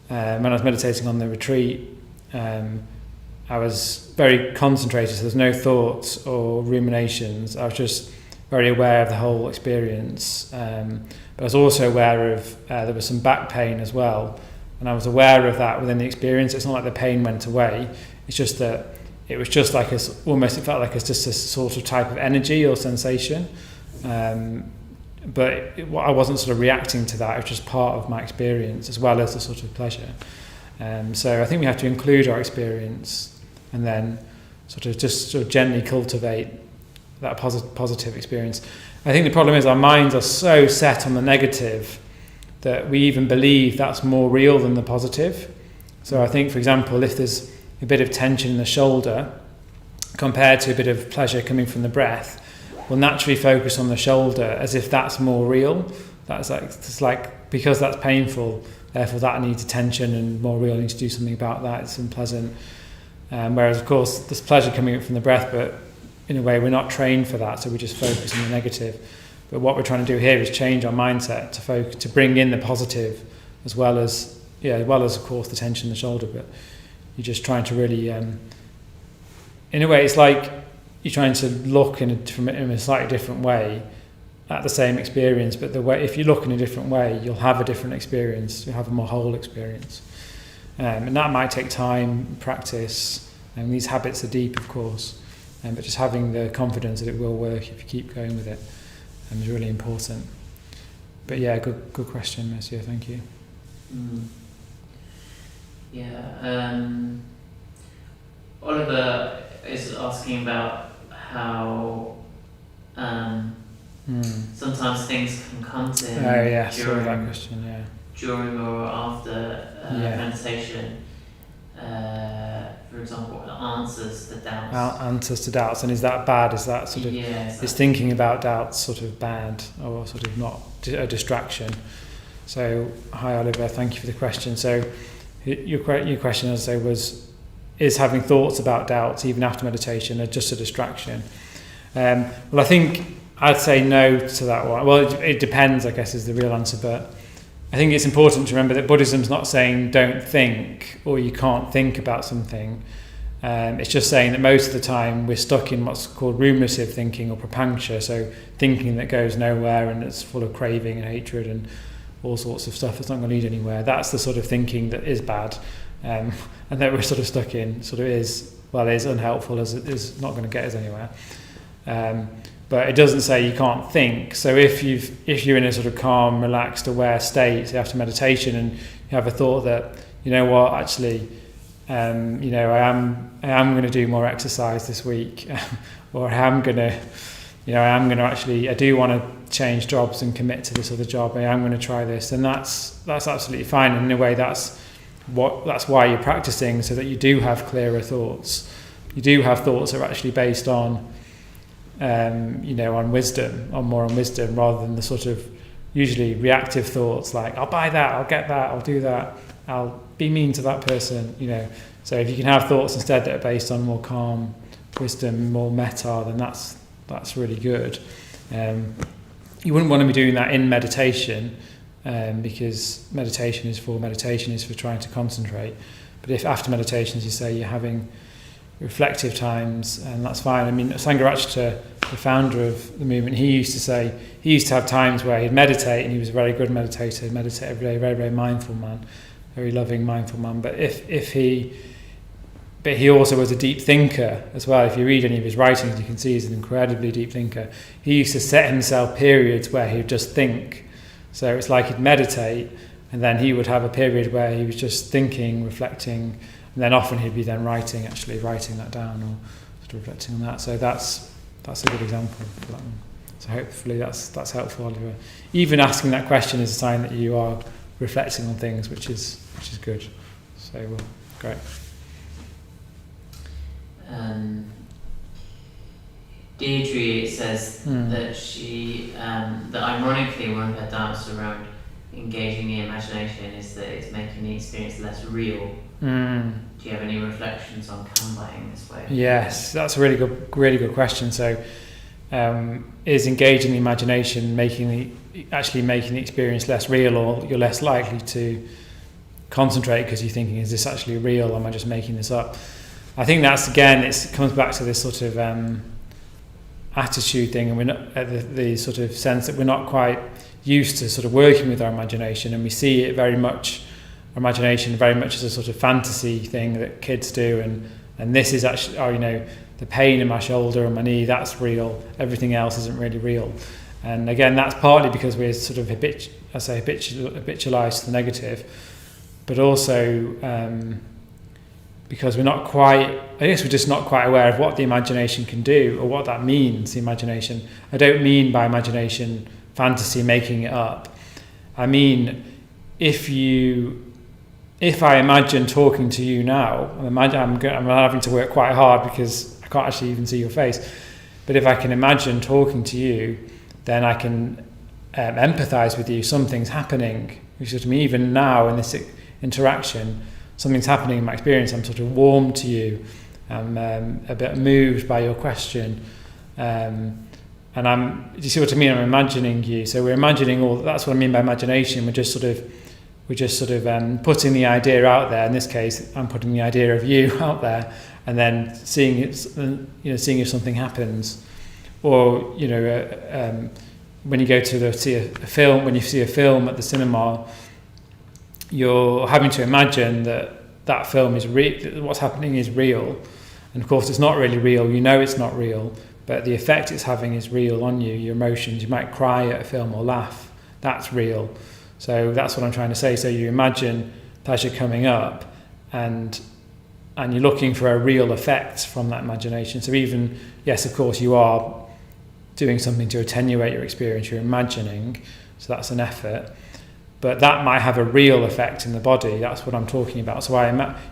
when I was meditating on the retreat, I was very concentrated, so there's no thoughts or ruminations. I was just very aware of the whole experience. But I was also aware of there was some back pain as well, and I was aware of that within the experience. It's not like the pain went away, it's just that it was just like it felt like it's just a sort of type of energy or sensation. But I wasn't sort of reacting to that. It was just part of my experience as well as the sort of pleasure. So I think we have to include our experience and then sort of gently cultivate that positive experience. I think the problem is our minds are so set on the negative that we even believe that's more real than the positive. So I think, for example, if there's a bit of tension in the shoulder compared to a bit of pleasure coming from the breath, we'll naturally focus on the shoulder as if that's more real. It's like because that's painful, therefore that needs attention and more real, need to do something about that. It's unpleasant. Whereas of course there's pleasure coming from the breath, but in a way we're not trained for that, so we just focus on the negative. But what we're trying to do here is change our mindset to bring in the positive as well as of course the tension in the shoulder. But you're just trying to really, in a way, it's like you're trying to look in a slightly different way at the same experience, but if you look in a different way, you'll have a different experience. You'll have a more whole experience, and that might take time, practice, and these habits are deep, of course. But just having the confidence that it will work if you keep going with it is really important. But yeah, good question, Monsieur. Thank you. Yeah, Oliver is asking about how sometimes things can come to him during that question, during or after meditation. For example, answers to doubts. Answers to doubts, and is that bad? Is that sort of is thinking about doubts sort of bad or sort of not a distraction? So, hi Oliver, thank you for the question. So, your question, as I say, is having thoughts about doubts even after meditation just a distraction? Well, I think I'd say no to that one. Well, it depends, I guess, is the real answer, but I think it's important to remember that Buddhism's not saying don't think or you can't think about something. It's just saying that most of the time we're stuck in what's called ruminative thinking or prapancha, so thinking that goes nowhere and it's full of craving and hatred and all sorts of stuff that's not going to lead anywhere. That's the sort of thinking that is bad, and that we're sort of stuck in, sort of is unhelpful, as it is not going to get us anywhere. But it doesn't say you can't think. So if you're in a sort of calm, relaxed, aware state, say after meditation, and you have a thought that, you know what, actually, I am going to do more exercise this week, or I do want to change jobs and commit to this other job. I am going to try this, and that's absolutely fine. And in a way, that's why you're practicing, so that you do have clearer thoughts. you do have thoughts that are actually based on, on wisdom, more on wisdom, rather than the sort of usually reactive thoughts like, I'll buy that, I'll get that, I'll do that, I'll be mean to that person, So if you can have thoughts instead that are based on more calm wisdom, more metta, then that's really good. You wouldn't want to be doing that in meditation, because meditation is for trying to concentrate. But if after meditation, as you say, you're having reflective times, and that's fine. I mean, Sangharakshita, the founder of the movement, he used to have times where he'd meditate, and he was a very good meditator, meditate every day, very, very mindful man, very loving, mindful man. But he also was a deep thinker as well. If you read any of his writings, you can see he's an incredibly deep thinker. He used to set himself periods where he would just think. So it's like he'd meditate, and then he would have a period where he was just thinking, reflecting, and then often he'd be then writing that down, or sort of reflecting on that. So that's a good example for that one. So hopefully that's helpful, Oliver. Even asking that question is a sign that you are reflecting on things, which is good. So great. Deirdre says that that ironically one of her doubts around engaging the imagination is that it's making the experience less real. Do you have any reflections on combating this way? Yes, that's a really good question. So, is engaging the imagination actually making the experience less real, or you're less likely to concentrate because you're thinking, is this actually real, or am I just making this up? I think that's, again, it comes back to this sort of attitude thing, and we're not the sort of sense that we're not quite used to sort of working with our imagination, and we see it very much, our imagination very much as a sort of fantasy thing that kids do, and this is actually, the pain in my shoulder and my knee, that's real, everything else isn't really real. And again, that's partly because we're sort of habitualized to the negative, but also because we're just not quite aware of what the imagination can do, or what that means, the imagination. I don't mean by imagination fantasy, making it up. I mean, if I imagine talking to you now, I'm having to work quite hard because I can't actually even see your face, but if I can imagine talking to you, then I can empathize with you. Something's happening, which is to me, even now in this interaction, something's happening in my experience. I'm sort of warm to you. I'm a bit moved by your question. Do you see what I mean? I'm imagining you. So we're imagining that's what I mean by imagination. We're just sort of putting the idea out there. In this case, I'm putting the idea of you out there, and then seeing if something happens. Or, when you go to see a film, when you see a film at the cinema, you're having to imagine that film is real, what's happening is real. And of course, it's not really real. It's not real, but the effect it's having is real on you, your emotions. You might cry at a film or laugh. That's real. So that's what I'm trying to say. So you imagine pleasure coming up, and you're looking for a real effect from that imagination. So even, yes, of course, you are doing something to attenuate your experience. You're imagining, so that's an effort. But that might have a real effect in the body. That's what I'm talking about. So I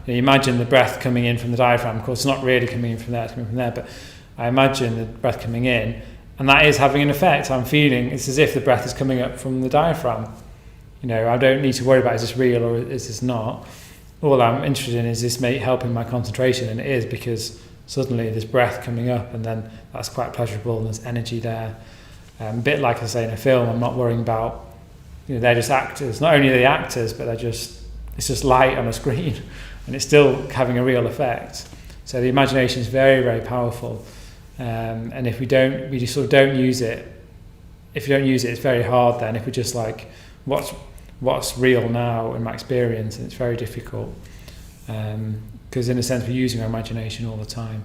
imagine the breath coming in from the diaphragm. Of course, it's not really coming in from there, it's coming from there, but I imagine the breath coming in, and that is having an effect. I'm feeling it's as if the breath is coming up from the diaphragm. I don't need to worry about, is this real or is this not? All I'm interested in is this helping my concentration, and it is, because suddenly there's breath coming up, and then that's quite pleasurable, and there's energy there. A bit like I say in a film, I'm not worrying about, they're just actors. Not only are they actors, but it's just light on a screen, and it's still having a real effect. So the imagination is very, very powerful, and if we just sort of don't use it. If you don't use it, it's very hard. Then if we're just like, what's real now in my experience, and it's very difficult, because in a sense we're using our imagination all the time.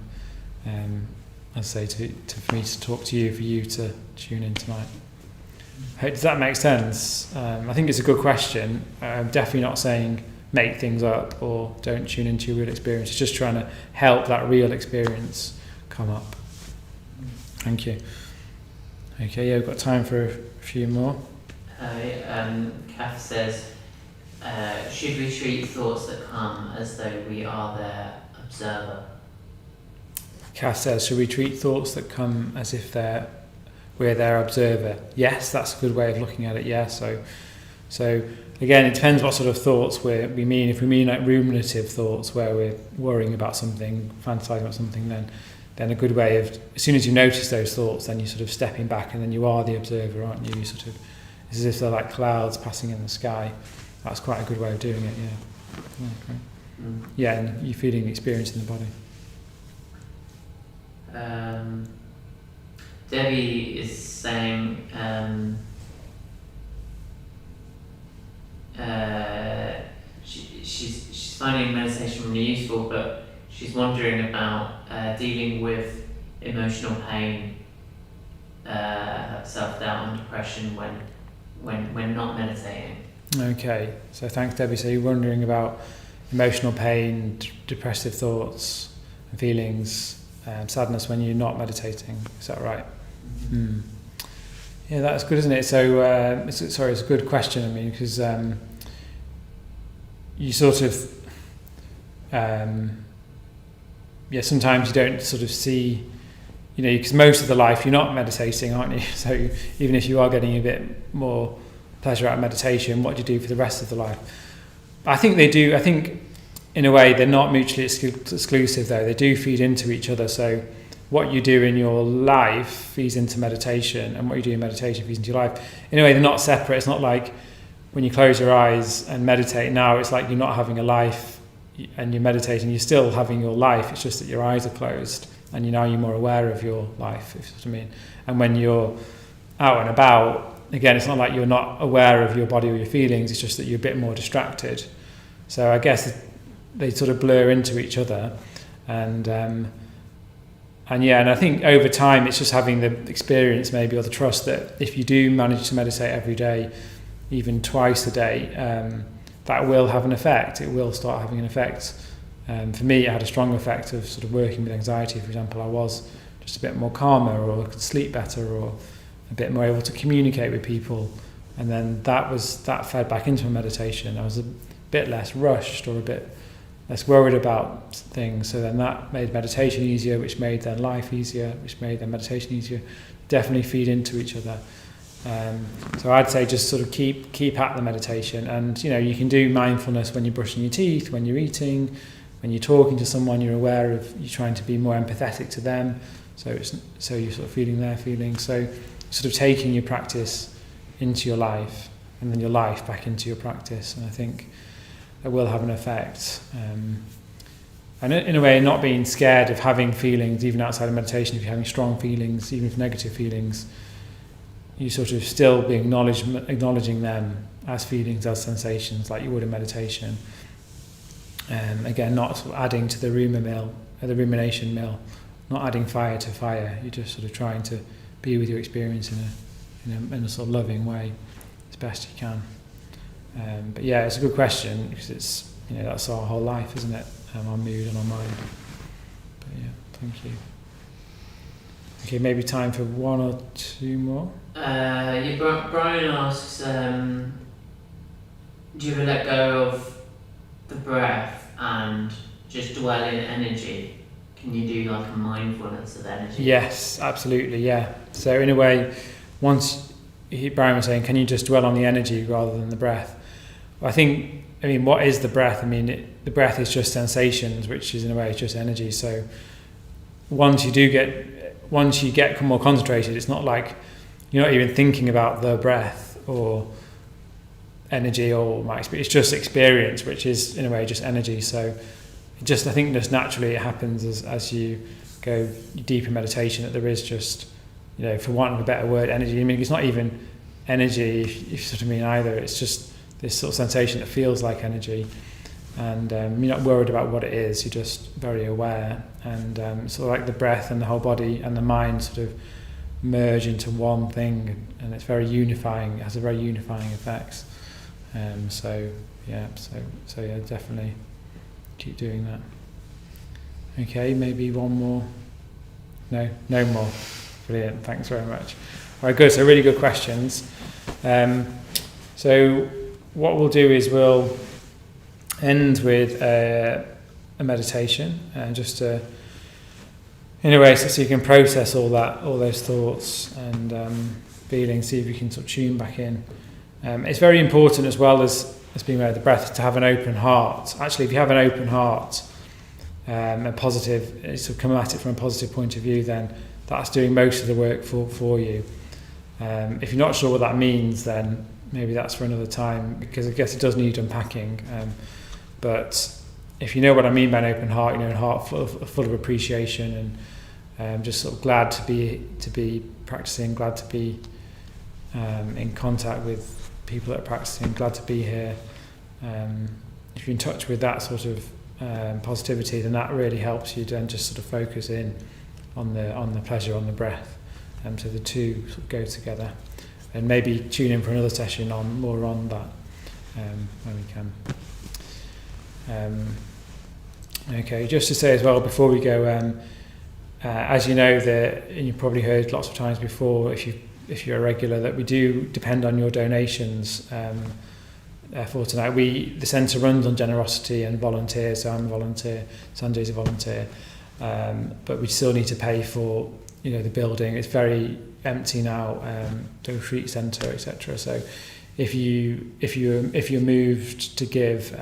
As I say, for me to talk to you, for you to tune in tonight. Does that make sense? I think it's a good question. I'm definitely not saying make things up or don't tune into your real experience. It's just trying to help that real experience come up. Thank you. Okay, we've got time for a few more. Kath says, should we treat thoughts that come as though we are their observer? Kath says, should we treat thoughts that come as if we're their observer? Yes, that's a good way of looking at it. Yeah. So again, it depends what sort of thoughts we mean. If we mean like ruminative thoughts, where we're worrying about something, fantasizing about something, then a good way of, as soon as you notice those thoughts, then you're sort of stepping back, and then you are the observer, aren't you? You sort of, it's as if they're like clouds passing in the sky. That's quite a good way of doing it. Yeah. Okay. Yeah, and you're feeling the experience in the body. Debbie is saying she's finding meditation really useful, but she's wondering about dealing with emotional pain, self-doubt and depression when not meditating. Okay, so thanks, Debbie. So you're wondering about emotional pain, depressive thoughts and feelings, sadness when you're not meditating. Is that right? Mm. Yeah, that's good, isn't it? So, it's a good question. I mean, because you sort of, sometimes you don't sort of see, because most of the life you're not meditating, aren't you? So even if you are getting a bit more pleasure out of meditation, what do you do for the rest of the life? I think they do. I think in a way they're not mutually exclusive, though. They do feed into each other. So what you do in your life feeds into meditation, and what you do in meditation feeds into your life. In a way, they're not separate. It's not like when you close your eyes and meditate now, it's like you're not having a life and you're meditating. You're still having your life. It's just that your eyes are closed, and you're more aware of your life, if you know what I mean. And when you're out and about, again, it's not like you're not aware of your body or your feelings. It's just that you're a bit more distracted. So I guess they sort of blur into each other, and I think over time it's just having the experience maybe, or the trust that if you do manage to meditate every day, even twice a day, that will have an effect. It will start having an effect. For me, it had a strong effect of sort of working with anxiety. For example, I was just a bit more calmer, or I could sleep better, or a bit more able to communicate with people, and then that fed back into a meditation. I was a bit less rushed, or a bit less worried about things, so then that made meditation easier, which made their life easier, which made their meditation easier. Definitely feed into each other. So I'd say just sort of keep at the meditation, and you can do mindfulness when you're brushing your teeth, when you're eating, when you're talking to someone. You're aware of, you're trying to be more empathetic to them, so you're sort of feeling their feelings. So sort of taking your practice into your life, and then your life back into your practice, and I think it will have an effect. And in a way, not being scared of having feelings, even outside of meditation. If you're having strong feelings, even if negative feelings, you sort of still be acknowledging them as feelings, as sensations, like you would in meditation. Again, not sort of adding to the rumination mill, not adding fire to fire. You're just sort of trying to be with your experience in a sort of loving way as best you can. But yeah, it's a good question, because it's that's our whole life, isn't it? Our mood and our mind. But yeah, thank you. Okay, maybe time for one or two more. Brian asks, do you ever let go of the breath and just dwell in energy? Can you do like a mindfulness of energy? Yes, absolutely, yeah. So in a way, Brian was saying, can you just dwell on the energy rather than the breath? What is the breath? The breath is just sensations, which is in a way just energy. So once you get more concentrated, it's not like you're not even thinking about the breath or energy or my experience. It's just experience, which is in a way just energy. So I think just naturally it happens as you go deep in meditation, that there is just, for want of a better word, energy. It's not even energy, if you sort of mean either. It's just this sort of sensation that feels like energy, and you're not worried about what it is. You're just very aware, and sort of like the breath and the whole body and the mind sort of merge into one thing, and it's very unifying. It has a very unifying effect. So definitely keep doing that. Okay, maybe one more. No more. Brilliant. Thanks very much. All right, good. So really good questions. So what we'll do is we'll end with a meditation, and just to Anyway, so you can process all those thoughts and feelings, see if you can sort of tune back in. It's very important, as well as being aware of the breath, to have an open heart. Actually, if you have an open heart, a positive, sort of come at it from a positive point of view, then that's doing most of the work for you. If you're not sure what that means, then maybe that's for another time, because I guess it does need unpacking. But if you know what I mean by an open heart, a heart full of appreciation and just sort of glad to be practicing, glad to be in contact with people that are practicing, glad to be here. If you're in touch with that sort of positivity, then that really helps you then just sort of focus in on the pleasure, on the breath. So the two sort of go together, and maybe tune in for another session more on that when we can. Okay, just to say as well before we go, as you know, and you've probably heard lots of times before, if you're a regular, that we do depend on your donations for tonight. The centre runs on generosity and volunteers, so I'm a volunteer, Sanjay's a volunteer, but we still need to pay for the building. It's very empty now, the retreat centre, etc. So if you're moved to give,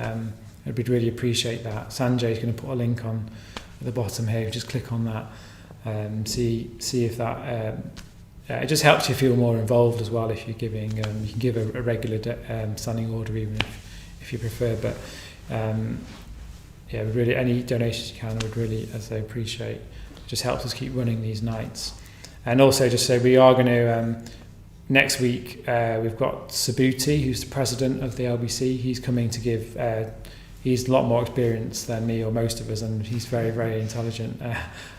we'd really appreciate that. Sanjay's going to put a link on at the bottom here. Just click on that, see if that. It just helps you feel more involved as well if you're giving. You can give a regular standing order even if you prefer. But really any donations you can, I would really, as I appreciate. It just helps us keep running these nights. And also just say we are going to next week. We've got Subhuti, who's the president of the LBC. He's coming to give. He's a lot more experienced than me or most of us, and he's very, very intelligent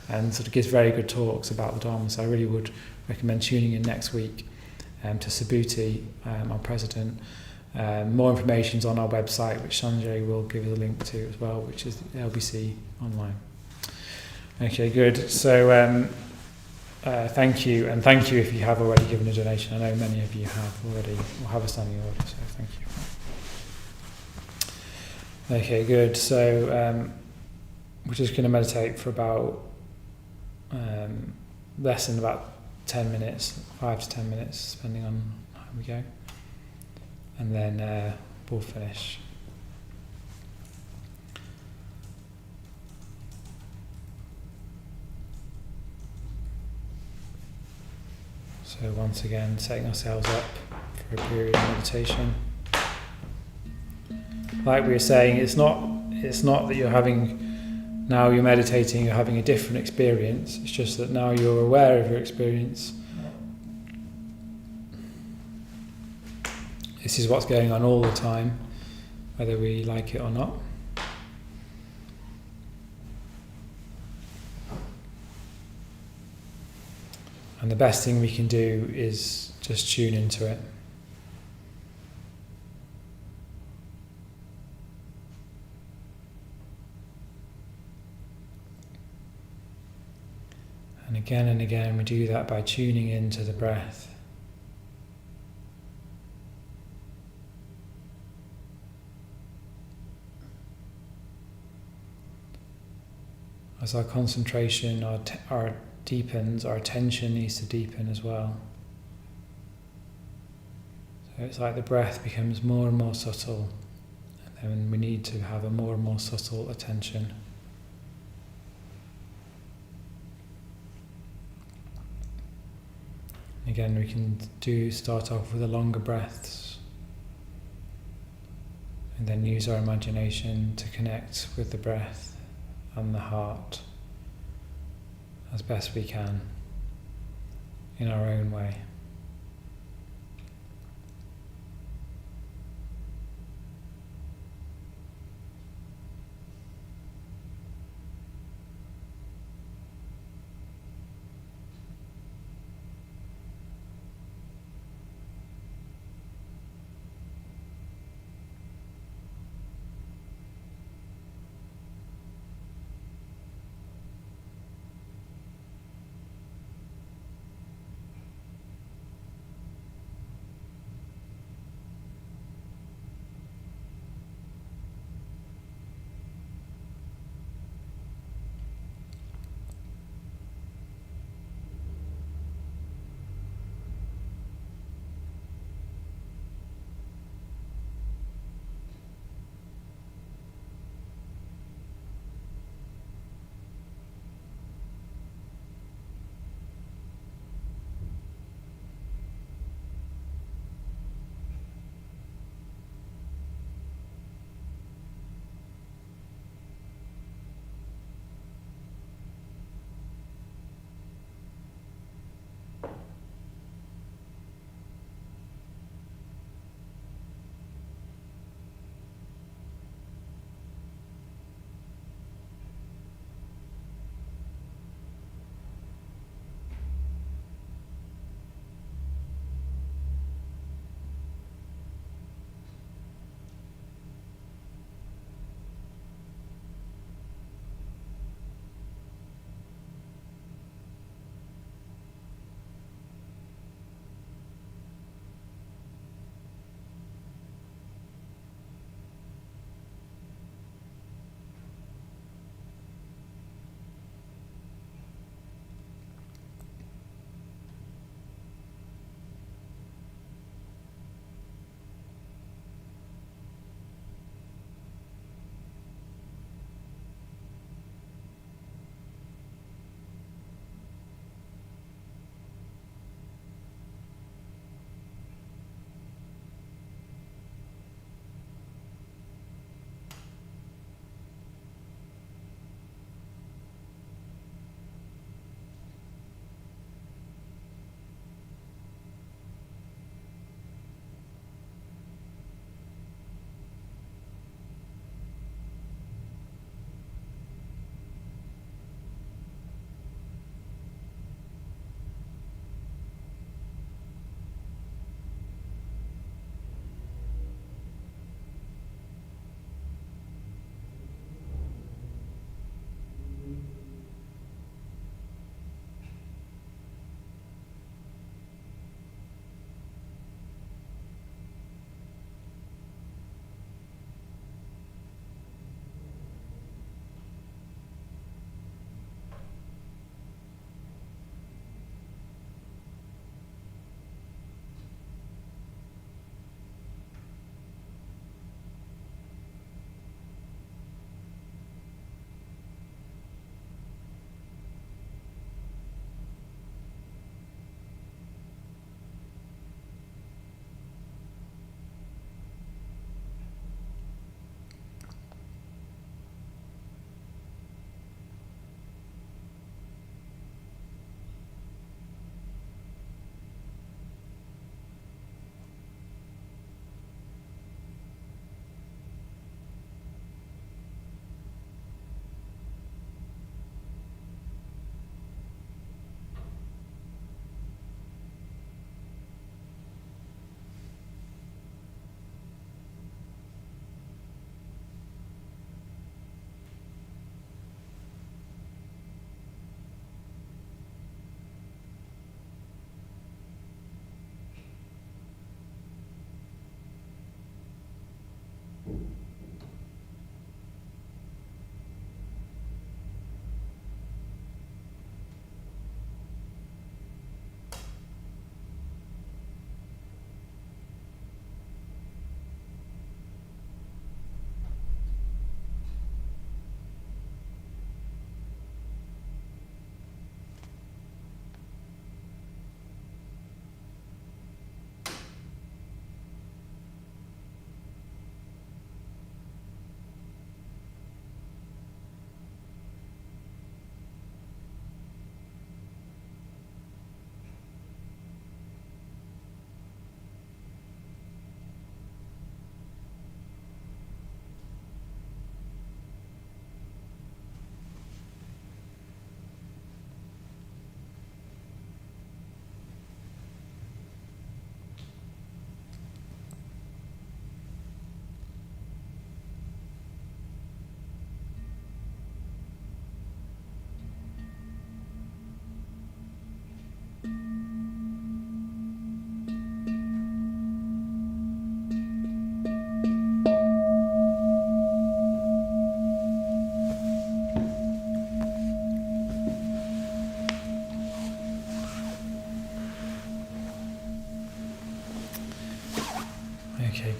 and sort of gives very good talks about the Dharma. So I really would recommend tuning in next week to Subhuti, our president. More information is on our website, which Sanjay will give us a link to as well, which is LBC Online. Okay, good. So thank you, and thank you if you have already given a donation. I know many of you have already, or have a standing order, so thank you. Okay, good. So we're just going to meditate for about less than about 10 minutes, 5 to 10 minutes, depending on how we go. And then we'll finish. So once again, setting ourselves up for a period of meditation. Like we were saying, it's not that you're meditating, you're having a different experience. It's just that now you're aware of your experience. This is what's going on all the time, whether we like it or not. And the best thing we can do is just tune into it. And again, we do that by tuning into the breath. As our concentration deepens, our attention needs to deepen as well. So it's like the breath becomes more and more subtle, and then we need to have a more and more subtle attention. Again, we can start off with the longer breaths, and then use our imagination to connect with the breath and the heart as best we can in our own way.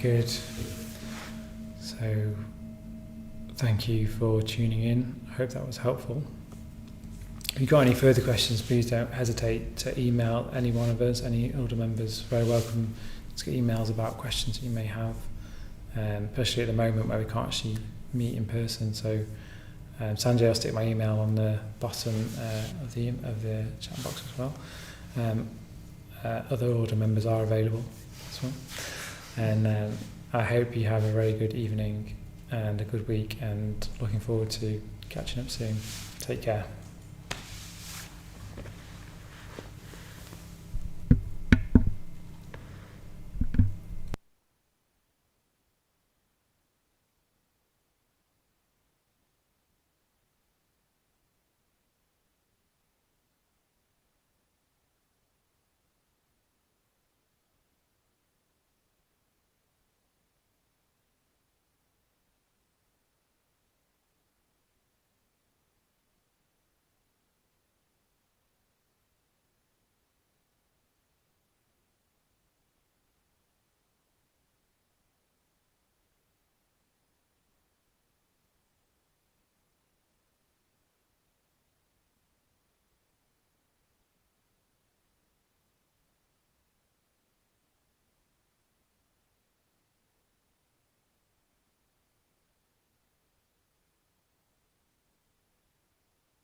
good. So thank you for tuning in. I hope that was helpful. If you've got any further questions, please don't hesitate to email any one of us, any older members. Very welcome to get emails about questions that you may have, especially at the moment where we can't actually meet in person. So Sanjay, I'll stick my email on the bottom of the chat box as well. Other order members are available as well. And I hope you have a very good evening and a good week, and looking forward to catching up soon. Take care.